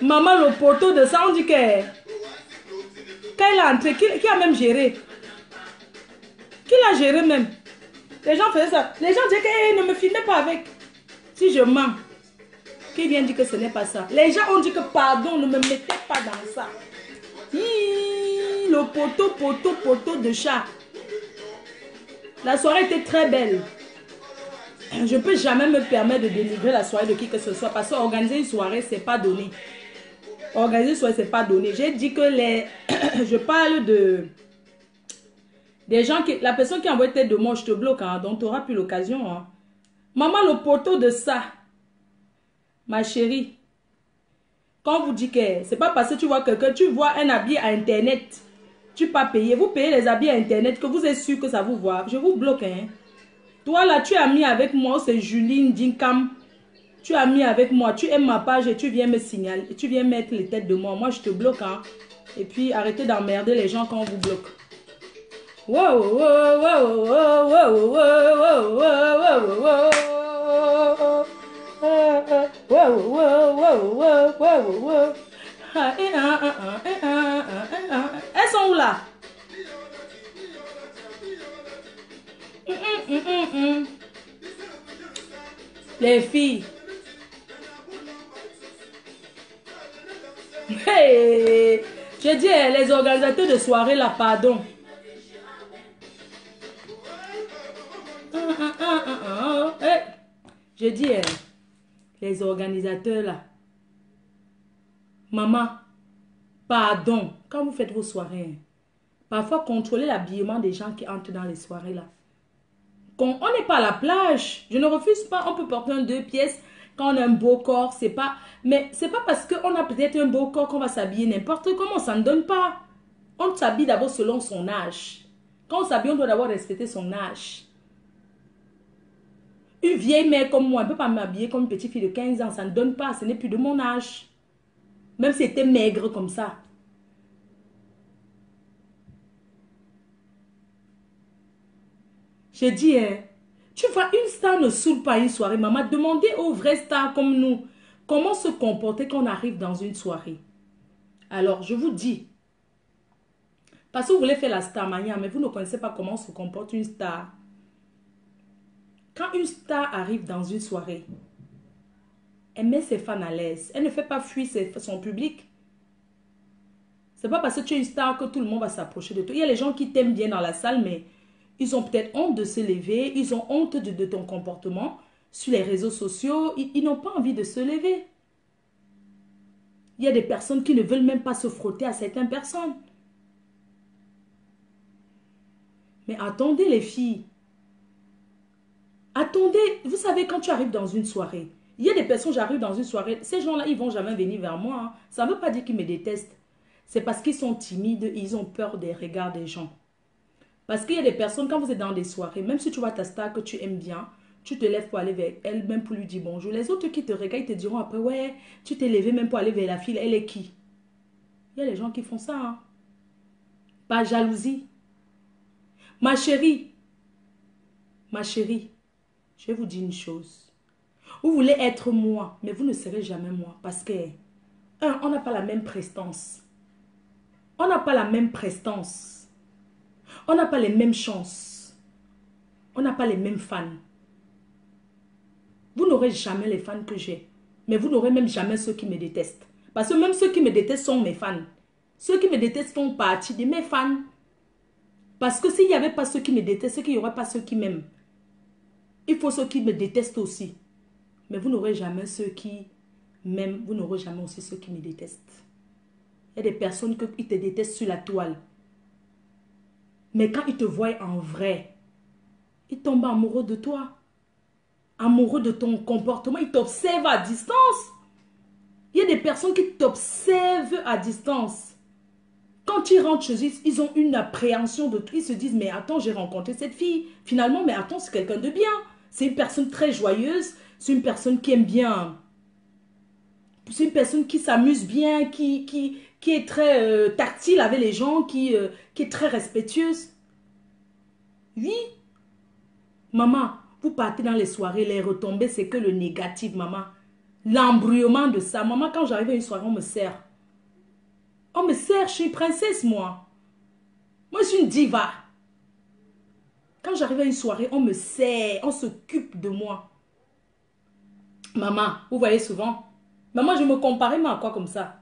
Maman, le poteau de ça, on dit que... Quand il est entré, qui a même géré? Qui l'a géré même? Les gens faisaient ça. Les gens disaient que ne me filmez pas avec. Si je mens, qui vient dire que ce n'est pas ça? Les gens ont dit que pardon, ne me mettez pas dans ça. Le poteau de chat. La soirée était très belle. Je ne peux jamais me permettre de délivrer la soirée de qui que ce soit parce qu'organiser une soirée, c'est pas donné. Organiser une soirée, c'est pas donné. J'ai dit que les... je parle de... Des gens qui... La personne qui envoie tête de moi, je te bloque, hein, donc tu n'auras plus l'occasion. Hein. Maman, le poteau de ça. Ma chérie. Quand vous dites que... C'est pas parce que tu vois quelqu'un, tu vois un habit à Internet. Tu pas payer. Vous payez les habits à Internet que vous êtes sûr que ça vous voit. Je vous bloque, hein. Toi là, tu as mis avec moi, c'est Juline Dinkam. Tu as mis avec moi, tu aimes ma page et tu viens me signaler. Tu viens mettre les têtes de moi. Moi, je te bloque, hein. Et puis, arrêtez d'emmerder les gens quand on vous bloque. Wow, wow, wow, wow, wow, wow, wow, wow. Elles sont où là? Les filles. Hey, je dis les organisateurs de soirée là, pardon. Hey, je dis les organisateurs là. Maman, pardon. Quand vous faites vos soirées, parfois contrôlez l'habillement des gens qui entrent dans les soirées là. On n'est pas à la plage. Je ne refuse pas. On peut porter un 2 pièces quand on a un beau corps. C'est pas... Mais c'est pas parce qu'on a peut-être un beau corps qu'on va s'habiller n'importe comment. Ça ne donne pas. On s'habille d'abord selon son âge. Quand on s'habille, on doit d'abord respecter son âge. Une vieille mère comme moi, elle ne peut pas m'habiller comme une petite fille de 15 ans. Ça ne donne pas. Ce n'est plus de mon âge. Même si c'était maigre comme ça. J'ai dit, tu vois, une star ne saoule pas une soirée. Maman, demandez aux vrais stars comme nous comment se comporter quand on arrive dans une soirée. Alors, je vous dis, parce que vous voulez faire la star mania, mais vous ne connaissez pas comment se comporte une star. Quand une star arrive dans une soirée, elle met ses fans à l'aise. Elle ne fait pas fuir son public. C'est pas parce que tu es une star que tout le monde va s'approcher de toi. Il y a les gens qui t'aiment bien dans la salle, mais ils ont peut-être honte de se lever. Ils ont honte de ton comportement sur les réseaux sociaux. Ils n'ont pas envie de se lever. Il y a des personnes qui ne veulent même pas se frotter à certaines personnes. Mais attendez les filles. Attendez. Vous savez, quand tu arrives dans une soirée, il y a des personnes, j'arrive dans une soirée, ces gens-là, ils ne vont jamais venir vers moi. Hein. Ça ne veut pas dire qu'ils me détestent. C'est parce qu'ils sont timides, ils ont peur des regards des gens. Parce qu'il y a des personnes, quand vous êtes dans des soirées, même si tu vois ta star que tu aimes bien, tu te lèves pour aller vers elle, même pour lui dire bonjour. Les autres qui te regardent, ils te diront après, ouais, tu t'es levé même pour aller vers la fille, elle est qui? Il y a des gens qui font ça. Hein. Pas jalousie. Ma chérie, je vais vous dire une chose. Vous voulez être moi, mais vous ne serez jamais moi. Parce que, on n'a pas la même prestance. On n'a pas la même prestance. On n'a pas les mêmes chances. On n'a pas les mêmes fans. Vous n'aurez jamais les fans que j'ai. Mais vous n'aurez même jamais ceux qui me détestent. Parce que même ceux qui me détestent sont mes fans. Ceux qui me détestent font partie de mes fans. Parce que s'il n'y avait pas ceux qui me détestent, c'est qu'il n'y aurait pas ceux qui m'aiment. Il faut ceux qui me détestent aussi. Mais vous n'aurez jamais ceux qui m'aiment. Vous n'aurez jamais aussi ceux qui me détestent. Il y a des personnes qui te détestent sur la toile. Mais quand ils te voient en vrai, ils tombent amoureux de toi. Amoureux de ton comportement. Ils t'observent à distance. Il y a des personnes qui t'observent à distance. Quand ils rentrent chez eux, ils ont une appréhension de tout. Ils se disent, mais attends, j'ai rencontré cette fille. Finalement, mais attends, c'est quelqu'un de bien. C'est une personne très joyeuse. C'est une personne qui aime bien. C'est une personne qui s'amuse bien, qui est très tactile avec les gens, qui est très respectueuse. Oui. Maman, vous partez dans les soirées, les retombées, c'est que le négatif, maman. l'embrouillement de ça. Maman, quand j'arrive à une soirée, on me sert. On me sert, je suis une princesse, moi. Moi, je suis une diva. Quand j'arrive à une soirée, on me sert, on s'occupe de moi. Maman, vous voyez souvent. Maman, je me comparais, mais à quoi comme ça?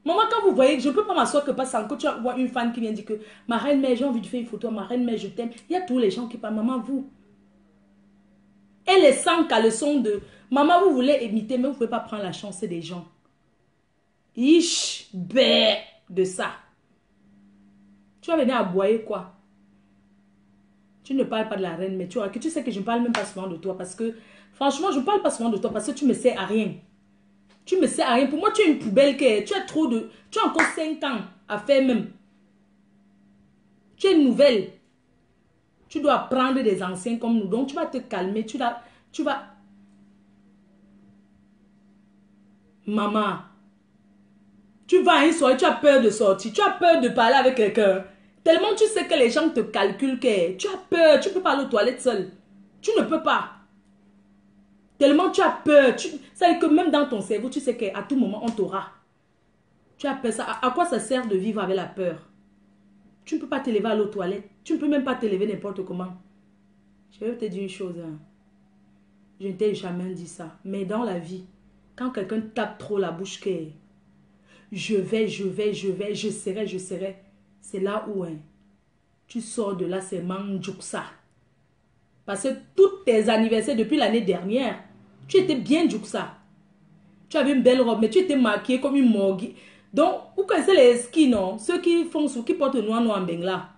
Maman, quand vous voyez, je ne peux pas m'asseoir que pas sans que tu vois une fan qui vient dire que ma reine mère, j'ai envie de faire une photo, ma reine mère, je t'aime. Il y a tous les gens qui parlent, maman, vous. Et les 100 caleçons de maman, vous voulez imiter, mais vous ne pouvez pas prendre la chance des gens. Ish, bé, de ça. Tu vas venir aboyer quoi? Tu ne parles pas de la reine, mais tu vois que tu sais que je ne parle même pas souvent de toi parce que, franchement, je ne parle pas souvent de toi parce que tu me sers à rien. Tu me sers à rien. Pour moi, tu es une poubelle que tu as trop de... Tu as encore 5 ans à faire même. Tu es une nouvelle. Tu dois prendre des anciens comme nous. Donc, tu vas te calmer. Tu vas... Maman, tu vas à une soirée, tu as peur de sortir. Tu as peur de parler avec quelqu'un. Tellement tu sais que les gens te calculent que tu as peur. Tu ne peux pas aller aux toilettes seul. Tu ne peux pas. Tellement tu as peur. Ça veut dire que même dans ton cerveau, tu sais qu'à tout moment, on t'aura. Tu as peur. À quoi ça sert de vivre avec la peur? Tu ne peux pas te lever à l'eau toilette. Tu ne peux même pas te lever n'importe comment. Je vais te dire une chose. Hein. Je ne t'ai jamais dit ça. Mais dans la vie, quand quelqu'un tape trop la bouche, que je serai. C'est là où hein, tu sors de là, c'est Mandjouksa. Parce que tous tes anniversaires depuis l'année dernière, tu étais bien Djouksa. Tu avais une belle robe, mais tu étais maquillée comme une morgue. Donc, vous connaissez les skis, non? Ceux qui portent le noir en Bengla.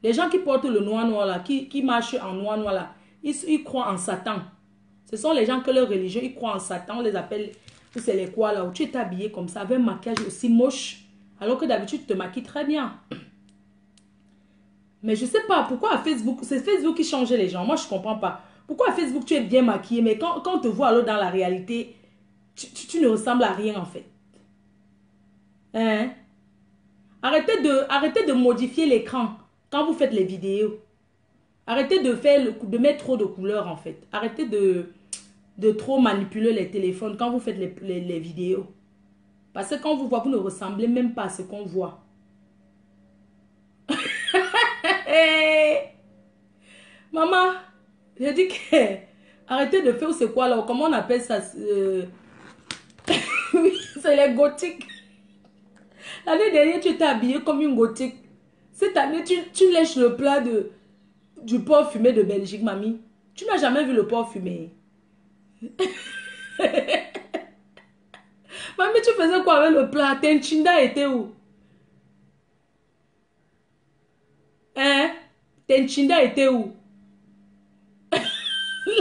Les gens qui portent le noir là, qui marchent en noir là, ils croient en Satan. Ce sont les gens que leur religion, ils croient en Satan. On les appelle, c'est les quoi là, où tu es habillé comme ça, avec un maquillage aussi moche. Alors que d'habitude, tu te maquilles très bien. Mais je ne sais pas pourquoi à Facebook, c'est Facebook qui changeait les gens. Moi, je ne comprends pas. Pourquoi à Facebook, tu es bien maquillé, mais quand on te voit alors dans la réalité, tu ne ressembles à rien en fait. Hein? Arrêtez de modifier l'écran quand vous faites les vidéos. Arrêtez de mettre trop de couleurs en fait. Arrêtez de trop manipuler les téléphones quand vous faites les vidéos. Parce que quand vous voyez, vous ne ressemblez même pas à ce qu'on voit. Maman, j'ai dit que arrêtez de faire c'est quoi là, comment on appelle ça? Oui, c'est les gothiques. L'année dernière, tu étais habillée comme une gothique. Cette année, tu lèches le plat du porc fumé de Belgique, mamie. Tu n'as jamais vu le porc fumé. Mamie, tu faisais quoi avec le plat? Tenchinda était où? Hein? Tenchinda était où?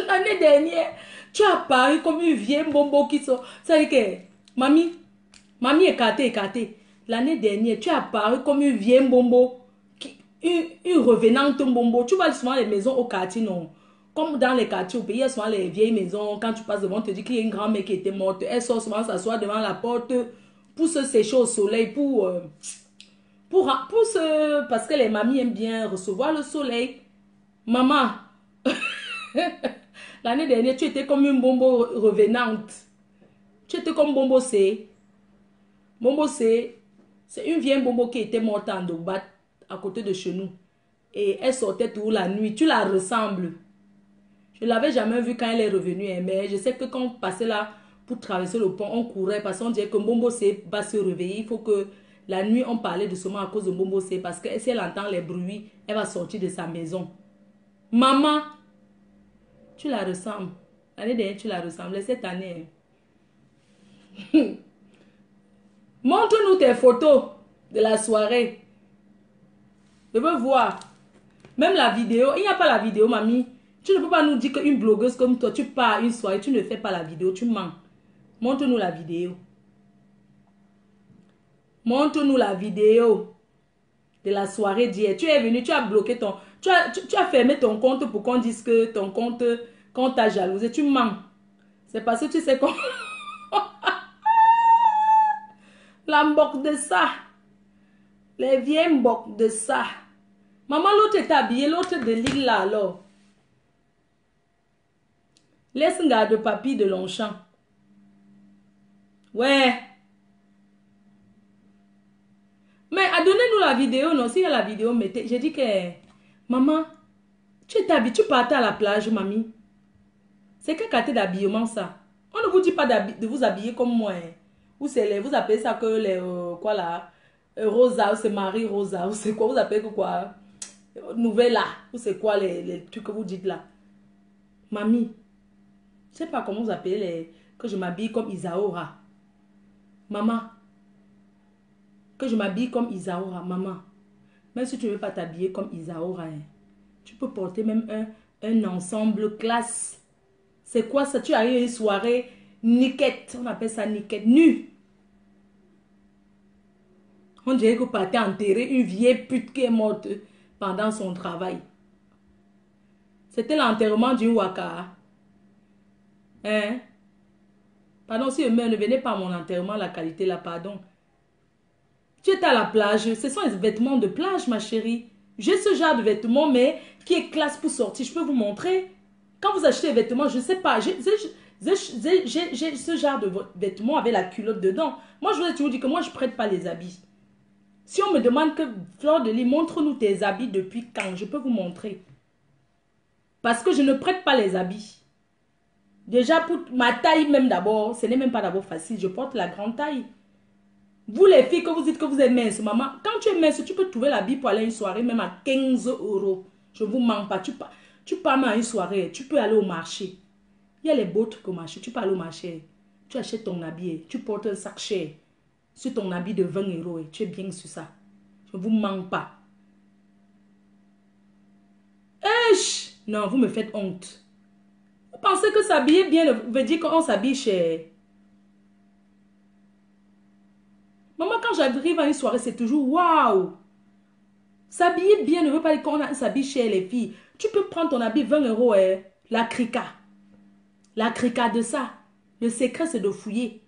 L'année dernière, tu as apparu comme une vieille bombo qui sort. Ça veut dire que, mamie écartée. L'année dernière, tu as apparu comme une vieille bombo, une revenante bombo. Tu vois souvent les maisons au quartier, non? Comme dans les quartiers au pays, il y a souvent les vieilles maisons. Quand tu passes devant, on te dit qu'il y a une grand-mère qui était morte. Elle sort souvent s'asseoir devant la porte pour se sécher au soleil, parce que les mamies aiment bien recevoir le soleil. Maman, l'année dernière, tu étais comme une bombo revenante. Tu étais comme Bombo C. Bombo C, c'est une vieille bombo qui était morte en Dobat, à côté de chez nous. Et elle sortait toujours la nuit. Tu la ressembles. Je ne l'avais jamais vue quand elle est revenue. Mais je sais que quand on passait là pour traverser le pont, on courait parce qu'on disait que Bombo C va se réveiller. Il faut que la nuit, on parlait doucement à cause de Bombo C. Parce que si elle entend les bruits, elle va sortir de sa maison. Maman, tu la ressembles. L'année dernière, tu la ressembles. Cette année... Montre-nous tes photos de la soirée. Je veux voir. Même la vidéo. Il n'y a pas la vidéo, mamie. Tu ne peux pas nous dire qu'une blogueuse comme toi, tu pars à une soirée, tu ne fais pas la vidéo, tu mens. Montre-nous la vidéo. Montre-nous la vidéo de la soirée d'hier. Tu es venu, tu as bloqué ton... Tu as fermé ton compte pour qu'on dise que ton compte, qu'on t'a jalousé. Tu mens. C'est parce que tu sais qu'on... La mboque de ça. Les vieilles mboques de ça. Maman, l'autre est habillée, l'autre de l'île là alors. Laisse un garde papy de Longchamp. Ouais. Mais donnez-nous la vidéo, non? S'il y a la vidéo, mettez. J'ai dit que, maman, tu t'habilles, tu partais à la plage, mamie. C'est quel quartier d'habillement, ça? On ne vous dit pas de vous habiller comme moi. Hein. Ou vous appelez ça que les, quoi là? Rosa, ou c'est Marie Rosa, ou c'est quoi? Vous appelez que quoi? Nouvella, ou c'est quoi les trucs que vous dites là? Mamie, je sais pas comment vous appelez que je m'habille comme Isaora. Maman, que je m'habille comme Isaora, maman. Même si tu ne veux pas t'habiller comme Isaora, hein, tu peux porter même un ensemble classe. C'est quoi ça? Tu arrives à une soirée niquette. On appelle ça niquette. Nu. On dirait que vous partez enterrer une vieille pute qui est morte pendant son travail. C'était l'enterrement d'une waka. Hein? Pardon, si je meurs, ne venez pas à mon enterrement, la qualité là, pardon. Tu es à la plage. Ce sont les vêtements de plage, ma chérie. J'ai ce genre de vêtements, mais qui est classe pour sortir. Je peux vous montrer. Quand vous achetez des vêtements, je ne sais pas. J'ai ce genre de vêtements avec la culotte dedans. Moi, je vous ai toujours dit que moi, je ne prête pas les habits. Si on me demande que, Fleur de Lys, montre-nous tes habits depuis quand, je peux vous montrer. Parce que je ne prête pas les habits. Déjà, pour ma taille même d'abord, ce n'est même pas d'abord facile. Je porte la grande taille. Vous les filles que vous dites que vous êtes mince, maman, quand tu es mince, tu peux trouver l'habit pour aller à une soirée même à 15 €. Je ne vous mens pas. Tu pars même à une soirée, tu peux aller au marché. Il y a les beaux trucs au marché. Tu peux aller au marché. Tu achètes ton habit, tu portes un sac cher sur ton habit de 20 € et tu es bien sur ça. Je ne vous mens pas. Esh! Non, vous me faites honte. Vous pensez que s'habiller bien veut dire qu'on s'habille cher? Maman, quand j'arrive à une soirée, c'est toujours waouh! S'habiller bien ne veut pas dire qu'on s'habille chez les filles. Tu peux prendre ton habit 20 €, hein, la crica. La crica de ça. Le secret, c'est de fouiller.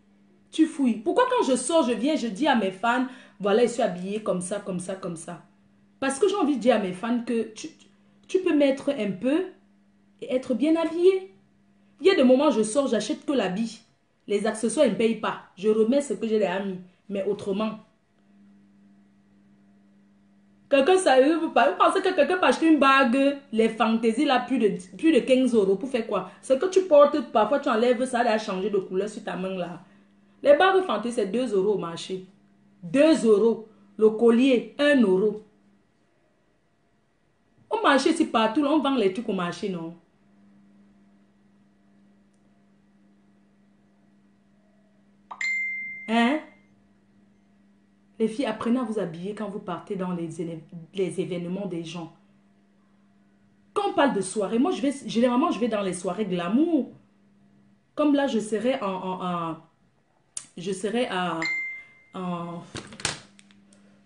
Tu fouilles. Pourquoi quand je sors, je viens, je dis à mes fans, voilà, je suis habillée comme ça, comme ça, comme ça. Parce que j'ai envie de dire à mes fans que tu peux mettre un peu et être bien habillé. Il y a des moments, je sors, j'achète que l'habit. Les accessoires, ils ne payent pas. Je remets ce que j'ai déjà mis. Mais autrement. Quelqu'un, ça vous pensez que quelqu'un peut acheter une bague, les fantaisies là, plus de 15 € pour faire quoi? C'est que tu portes, parfois tu enlèves ça, elle a changé de couleur sur ta main là. Les bagues fantaisies, c'est 2 € au marché. 2 €. Le collier, 1 €. Au marché, c'est partout, là, on vend les trucs au marché, non? Hein? Les filles, apprenez à vous habiller quand vous partez dans les événements des gens. Quand on parle de soirée, moi, généralement, je vais dans les soirées glamour. Comme là, je serai je serai en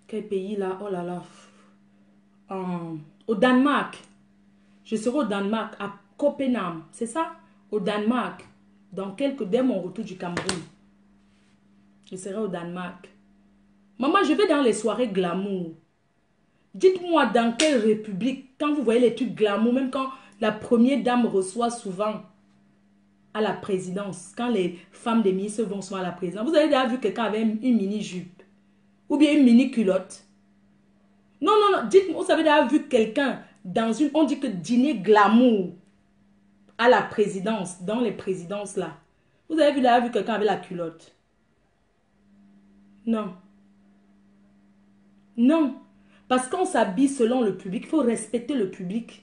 quel pays là? Oh là là. Au Danemark. Je serai au Danemark, à Copenhague. C'est ça? Au Danemark. Dès mon retour du Cameroun. Je serai au Danemark. Maman, je vais dans les soirées glamour. Dites-moi dans quelle république, quand vous voyez les trucs glamour, même quand la première dame reçoit souvent à la présidence, quand les femmes des ministres vont souvent à la présidence, vous avez déjà vu quelqu'un avec une mini-jupe ou bien une mini-culotte? Non, non, non, dites-moi, vous avez déjà vu quelqu'un dans on dit que dîner glamour à la présidence, dans les présidences là. Vous avez déjà vu quelqu'un avec la culotte? Non. Non. Parce qu'on s'habille selon le public, il faut respecter le public.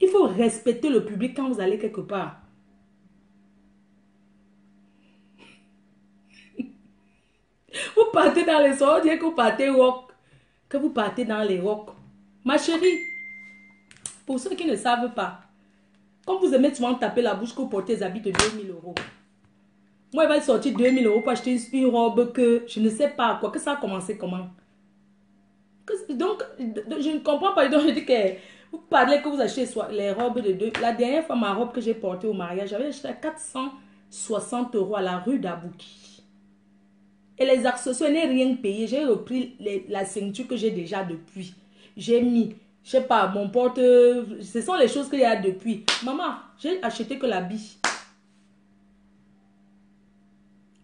Il faut respecter le public quand vous allez quelque part. Vous partez dans les soirées, on dirait que vous partez rock. Que vous partez dans les rocks. Ma chérie, pour ceux qui ne savent pas, comme vous aimez souvent taper la bouche que vous portez des habits de 2000 €. Moi, il va sortir 2000 € pour acheter une robe que je ne sais pas quoi. Que ça a commencé comment? Donc, je ne comprends pas. Donc, je dis que vous parlez que vous achetez les robes de deux. La dernière fois, ma robe que j'ai portée au mariage, j'avais acheté à 460 € à la rue d'Abouki. Et les accessoires, je n'ai rien payé. J'ai repris la ceinture que j'ai déjà depuis. J'ai mis, je sais pas, mon porte. Ce sont les choses qu'il y a depuis. Maman, j'ai acheté que l'habit.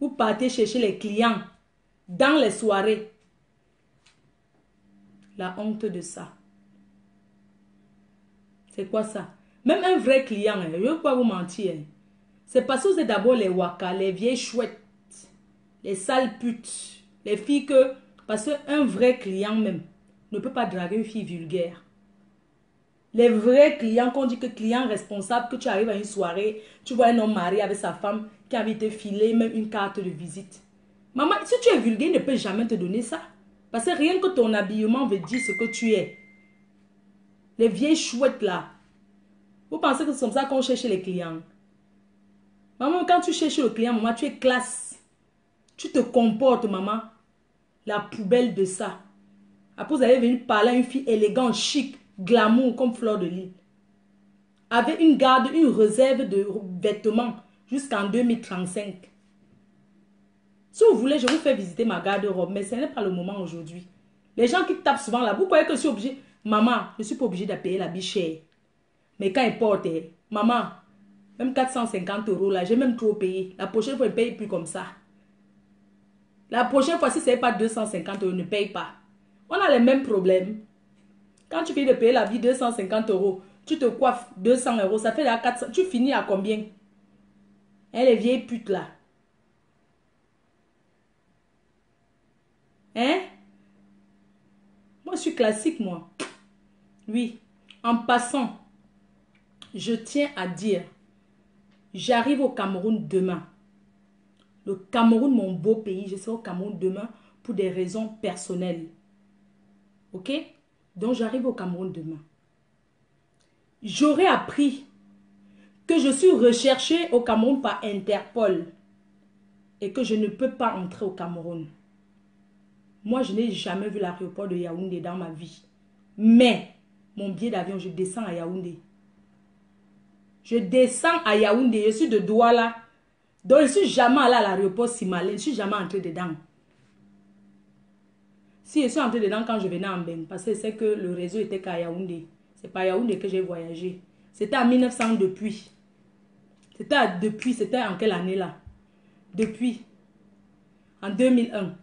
Vous partez chercher les clients dans les soirées. La honte de ça. C'est quoi ça? Même un vrai client, je ne veux pas vous mentir. C'est parce que vous êtes d'abord les waka, les vieilles chouettes, les sales putes, les filles que... Parce qu'un vrai client même ne peut pas draguer une fille vulgaire. Les vrais clients, qu'on dit que client responsable, que tu arrives à une soirée, tu vois un homme marié avec sa femme qui a envie de te filer même une carte de visite. Maman, si tu es vulgaire, il ne peut jamais te donner ça. Parce que rien que ton habillement veut dire ce que tu es. Les vieilles chouettes là. Vous pensez que c'est comme ça qu'on cherche les clients? Maman, quand tu cherches le client, maman, tu es classe. Tu te comportes, maman. La poubelle de ça. Après, vous allez venir parler à une fille élégante, chic, glamour, comme Fleur de Lys. Avec une garde, une réserve de vêtements jusqu'en 2035. Si vous voulez, je vous fais visiter ma garde-robe, mais ce n'est pas le moment aujourd'hui. Les gens qui tapent souvent là, vous croyez que je suis obligée? Maman, je ne suis pas obligée de payer la vie chère. Mais quand ils portent, maman, même 450 € là, j'ai même trop payé. La prochaine fois, je ne paye plus comme ça. La prochaine fois, si ce n'est pas 250 €, ne paye pas. On a les mêmes problèmes. Quand tu finis de payer la vie 250 €, tu te coiffes 200 €, ça fait là 400. Tu finis à combien? Hein, les vieilles putes là. Hein? Moi, je suis classique, moi. Oui. En passant, je tiens à dire, j'arrive au Cameroun demain. Le Cameroun, mon beau pays, je serai au Cameroun demain pour des raisons personnelles. Ok? Donc, j'arrive au Cameroun demain. J'aurais appris que je suis recherchée au Cameroun par Interpol et que je ne peux pas entrer au Cameroun. Moi, je n'ai jamais vu l'aéroport de Yaoundé dans ma vie. Mais, mon billet d'avion, je descends à Yaoundé. Je descends à Yaoundé, je suis de Douala. Donc, je ne suis jamais allée à l'aéroport Simalé, je ne suis jamais entrée dedans. Si je suis entrée dedans quand je venais en Beng, parce que c'est que le réseau était qu'à Yaoundé. C'est pas à Yaoundé que j'ai voyagé. C'était en 1900 depuis. C'était en quelle année là? Depuis. En 2001.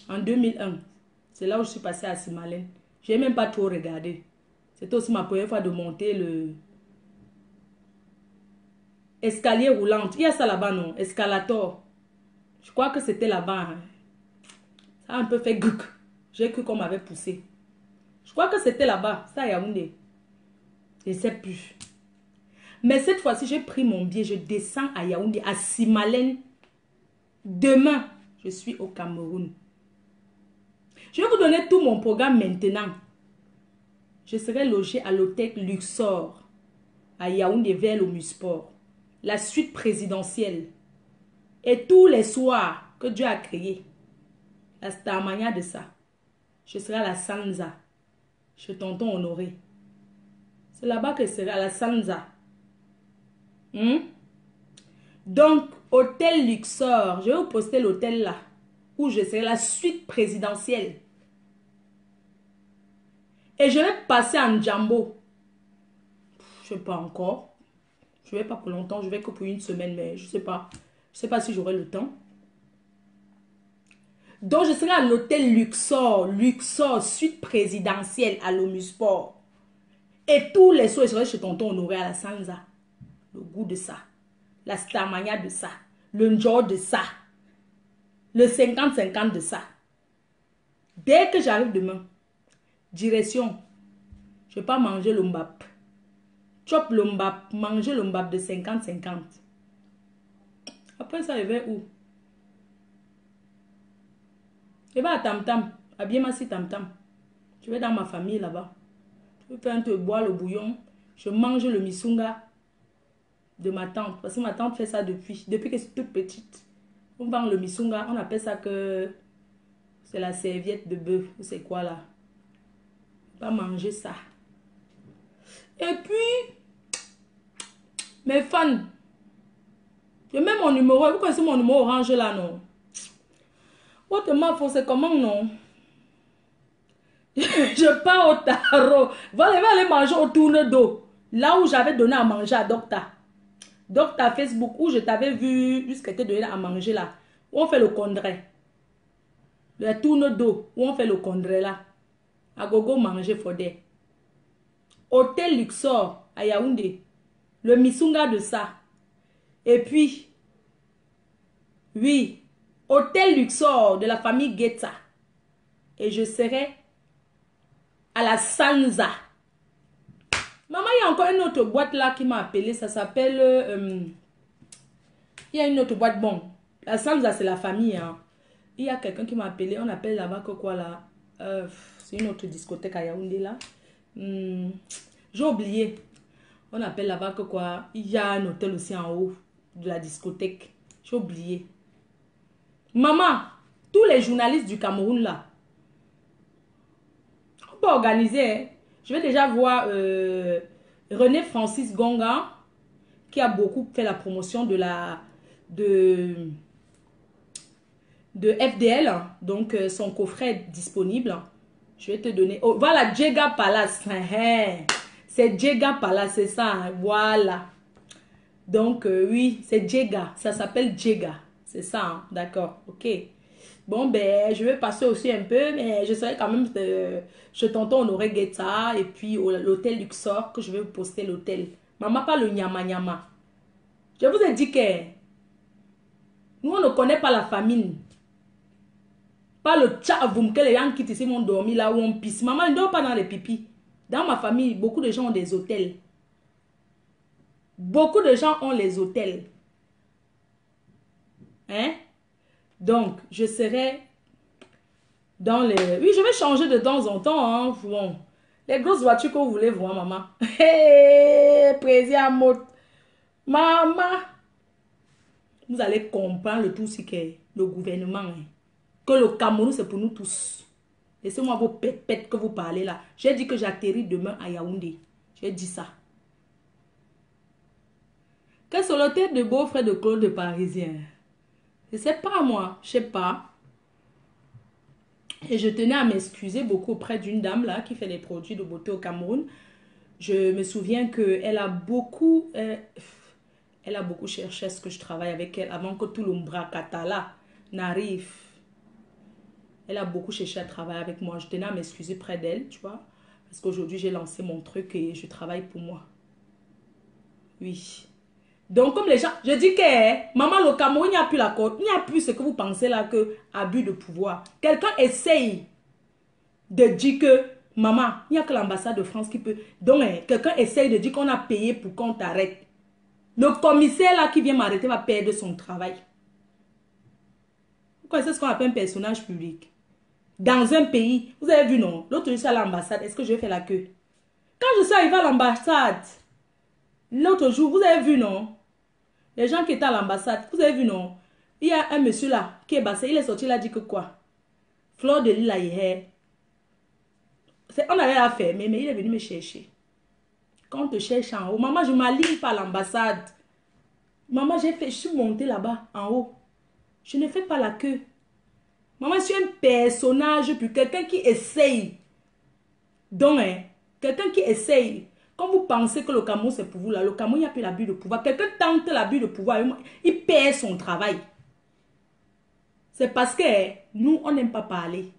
En 2001. C'est là où je suis passée à Simalène. Je n'ai même pas trop regardé. C'était aussi ma première fois de monter le escalier roulant. Il y a ça là-bas, non? Escalator. Je crois que c'était là-bas. Hein. Ça a un peu fait guk. J'ai cru qu'on m'avait poussé. Je crois que c'était là-bas. Ça, Yaoundé. Je ne sais plus. Mais cette fois-ci, j'ai pris mon billet. Je descends à Yaoundé, à Simalène. Demain, je suis au Cameroun. Je vais vous donner tout mon programme maintenant. Je serai logé à l'hôtel Luxor, à Yaoundé, vers l'Omusport. La suite présidentielle. Et tous les soirs que Dieu a créé, la Starmania de ça, je serai à la Sanza, chez tonton Honoré. C'est là-bas que je serai, à la Sanza. Donc, hôtel Luxor, je vais vous poster l'hôtel là, où je serai, la suite présidentielle. Et je vais passer en Djambo. Je ne sais pas encore. Je ne vais pas pour longtemps, je vais que pour une semaine, mais je ne sais pas. Je ne sais pas si j'aurai le temps. Donc, je serai à l'hôtel Luxor, Luxor, suite présidentielle à l'Omusport. Et tous les soirs, je serai chez tonton Honoré à la Sanza. Le goût de ça. La Starmania de ça. Le Njor de ça. Le 50-50 de ça. Dès que j'arrive demain, direction, je ne vais pas manger le mbap. Chop le mbap, manger le mbap de 50-50. Après ça, je vais où? Je vais à Tam Tam, à Biemassi Tam Tam. Je vais dans ma famille là-bas. Je vais faire un peu boire le bouillon. Je mange le misunga de ma tante. Parce que ma tante fait ça depuis que c'est toute petite. On vend le misunga, on appelle ça que c'est la serviette de bœuf. C'est quoi là? On va manger ça. Et puis, mes fans, je mets mon numéro. Vous connaissez mon numéro orange là, non? Votre mafo, c'est comment, non? Je pars au tarot. Va aller manger au tourne d'eau. Là où j'avais donné à manger à Docta. Donc, ta Facebook où je t'avais vu jusqu'à te donner à manger là, où on fait le congrès. Le tourne d'eau, où on fait le congrès là. À gogo manger Fodé. Hôtel Luxor à Yaoundé. Le Misunga de ça. Et puis, oui, Hôtel Luxor de la famille Guetta. Et je serai à la Sanza. Maman, il y a encore une autre boîte là qui m'a appelé. Ça s'appelle... il y a une autre boîte. Bon, la Sanza, c'est la famille. Hein. Il y a quelqu'un qui m'a appelé. On appelle là-bas que quoi là? C'est une autre discothèque à Yaoundé là. J'ai oublié. On appelle là-bas que quoi? Il y a un hôtel aussi en haut de la discothèque. J'ai oublié. Maman, tous les journalistes du Cameroun là, on peut organiser. Hein? Je vais déjà voir René Francis Gonga, qui a beaucoup fait la promotion de FDL. Donc, son coffret est disponible. Je vais te donner. Oh, voilà, Djega Palace. C'est Djega Palace, c'est ça. Hein? Voilà. Donc, oui, c'est Djega. Ça s'appelle Djega. C'est ça, hein? D'accord. Ok. Bon, ben, je vais passer aussi un peu, mais je serai quand même chez tonton Honoré Guetta et puis l'hôtel Luxor que je vais vous poster l'hôtel. Maman, pas le nyama nyama. Je vous ai dit que nous, on ne connaît pas la famine. Pas le tchavoum que les gens qui ici vont dormir là où on pisse. Maman ne dort pas dans les pipis. Dans ma famille, beaucoup de gens ont des hôtels. Beaucoup de gens ont les hôtels. Hein? Donc, je serai dans les... Oui, je vais changer de temps en temps. Hein. Bon. Les grosses voitures que vous voulez voir, maman. Hé, président Mot. Maman. Vous allez comprendre le tout, c'est que le gouvernement, hein, que le Cameroun, c'est pour nous tous. Laissez-moi vos pépettes que vous parlez là. J'ai dit que j'atterris demain à Yaoundé. J'ai dit ça. Quel est le tête de beau-frère de Claude de Parisien? Je ne sais pas moi. Je ne sais pas. Et je tenais à m'excuser beaucoup auprès d'une dame là qui fait des produits de beauté au Cameroun. Je me souviens qu'elle a beaucoup... elle a beaucoup cherché à ce que je travaille avec elle avant que tout l'ombracata là n'arrive. Elle a beaucoup cherché à travailler avec moi. Je tenais à m'excuser près d'elle, tu vois. Parce qu'aujourd'hui, j'ai lancé mon truc et je travaille pour moi. Oui. Donc, comme les gens... Je dis que, maman, le Cameroun, il n'y a plus la côte. Il n'y a plus ce que vous pensez là que abus de pouvoir. Quelqu'un essaye de dire que, maman, il n'y a que l'ambassade de France qui peut... Donc, quelqu'un essaye de dire qu'on a payé pour qu'on t'arrête. Le commissaire là qui vient m'arrêter va perdre son travail. Vous connaissez ce qu'on appelle un personnage public. Dans un pays, vous avez vu non, l'autre jour je suis à l'ambassade, est-ce que je vais faire la queue? Quand je suis arrivée à l'ambassade, l'autre jour, vous avez vu non, les gens qui étaient à l'ambassade, vous avez vu non, il y a un monsieur là qui est bassé, il est sorti, il a dit que quoi? Fleur de l'île hier. On allait la fermer, mais il est venu me chercher. Quand on te cherche en haut, maman, je m'aligne pas à l'ambassade. Maman, je suis montée là-bas, en haut. Je ne fais pas la queue. Maman, je suis un personnage, puis quelqu'un qui essaye. Donc, hein, quelqu'un qui essaye. Quand vous pensez que le Cameroun, c'est pour vous, là, le Cameroun, il n'y a plus l'abus de pouvoir. Quelqu'un tente l'abus de pouvoir, il perd son travail. C'est parce que nous, on n'aime pas parler.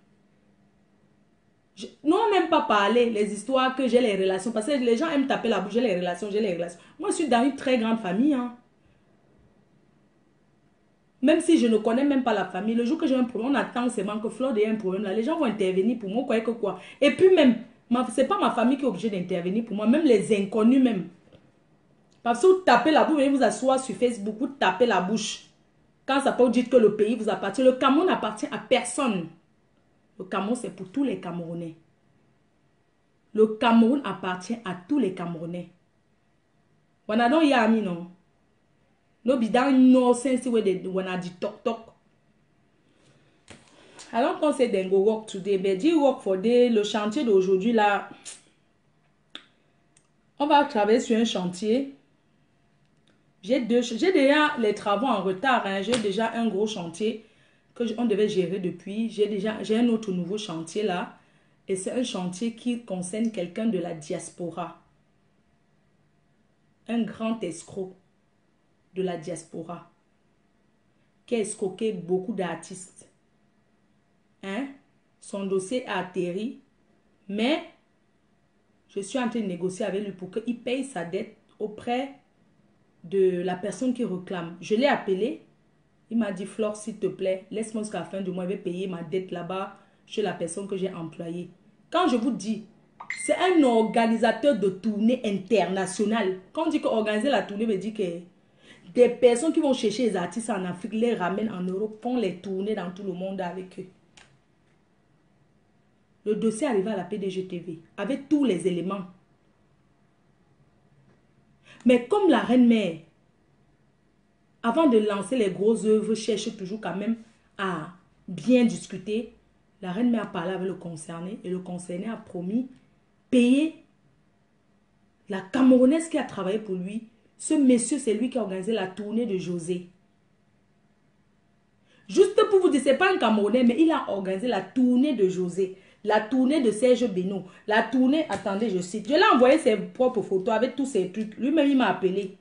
Nous, on n'aime pas parler les histoires que j'ai les relations. Parce que les gens aiment taper la bouche, j'ai les relations, j'ai les relations. Moi, je suis dans une très grande famille, hein. Même si je ne connais même pas la famille, le jour que j'ai un problème, on attend seulement que Flore ait un problème là. Les gens vont intervenir pour moi, quoi que quoi. Et puis même, ce n'est pas ma famille qui est obligée d'intervenir pour moi, même les inconnus même. Parce que vous tapez la bouche, vous allez vous asseoir sur Facebook, vous tapez la bouche. Quand ça peut vous dire que le pays vous appartient, le Cameroun n'appartient à personne. Le Cameroun, c'est pour tous les Camerounais. Le Cameroun appartient à tous les Camerounais. Wanadon Yami, non? No bidang no sense where they wanna di talk talk. I don't think say they go work today, but do work for day. Le chantier d'aujourd'hui là, on va travailler sur un chantier. J'ai déjà les travaux en retard. Hein. J'ai déjà un gros chantier que on devait gérer depuis. J'ai un autre nouveau chantier là, et c'est un chantier qui concerne quelqu'un de la diaspora, un grand escroc. de la diaspora qui a escroqué beaucoup d'artistes. Hein? Son dossier a atterri, mais je suis en train de négocier avec lui pour qu'il paye sa dette auprès de la personne qui réclame. Je l'ai appelé. Il m'a dit, Flore, s'il te plaît, laisse-moi jusqu'à la fin du mois, je vais payer ma dette là-bas chez la personne que j'ai employée. Quand je vous dis, c'est un organisateur de tournée internationale. Quand on dit qu'organiser la tournée veut dire que des personnes qui vont chercher les artistes en Afrique, les ramènent en Europe, font les tournées dans tout le monde avec eux. Le dossier est arrivé à la PDG-TV avec tous les éléments. Mais comme la reine-mère, avant de lancer les grosses œuvres, cherche toujours quand même à bien discuter, la reine-mère a parlé avec le concerné et le concerné a promis payer la Camerounaise qui a travaillé pour lui. Ce monsieur, c'est lui qui a organisé la tournée de José. Juste pour vous dire, ce n'est pas un Camerounais, mais il a organisé la tournée de José. La tournée de Serge Beno. La tournée, attendez, je cite. Je l'ai envoyé ses propres photos avec tous ces trucs. Lui-même, il m'a appelé.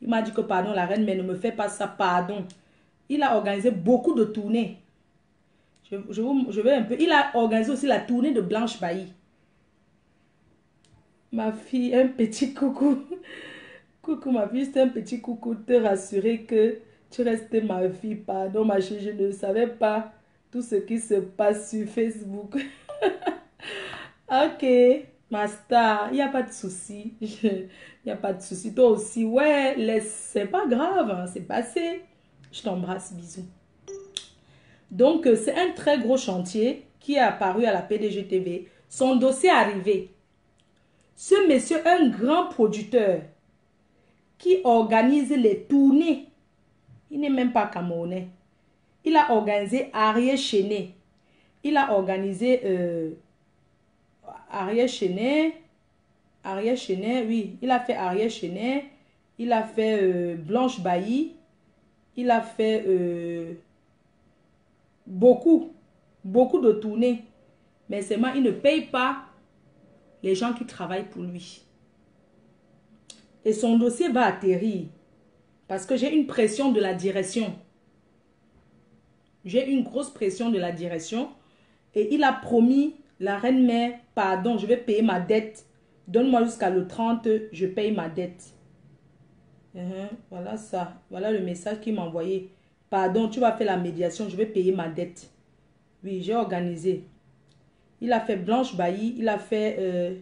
Il m'a dit que pardon, la reine, mais ne me fais pas ça, pardon. Il a organisé beaucoup de tournées. Je vais un peu. Il a organisé aussi la tournée de Blanche Bailly. Ma fille, un petit coucou. Coucou ma fille, c'est un petit coucou. Te rassurer que tu restes ma fille. Pardon ma chérie, je ne savais pas tout ce qui se passe sur Facebook. Ok, ma star, il n'y a pas de souci. Il n'y a pas de souci. Toi aussi, ouais, c'est pas grave, hein, c'est passé. Je t'embrasse, bisous. Donc, c'est un très gros chantier qui est apparu à la PDG-TV. Son dossier est arrivé. Ce monsieur, un grand producteur qui organise les tournées. Il n'est même pas camerounais. Il a organisé Ariel Chenet. Il a organisé Ariel Chenet. Ariel Chenet, oui. Il a fait Ariel Chenet. Il a fait Blanche Bailly. Il a fait beaucoup de tournées. Mais seulement, il ne paye pas les gens qui travaillent pour lui. Et son dossier va atterrir. Parce que j'ai une pression de la direction. J'ai une grosse pression de la direction. Et il a promis, la reine-mère, pardon, je vais payer ma dette. Donne-moi jusqu'à le 30, je paye ma dette. Voilà ça. Voilà le message qu'il m'a envoyé. Pardon, tu vas faire la médiation, je vais payer ma dette. Oui, j'ai organisé. Il a fait Blanche Bailly, il a fait...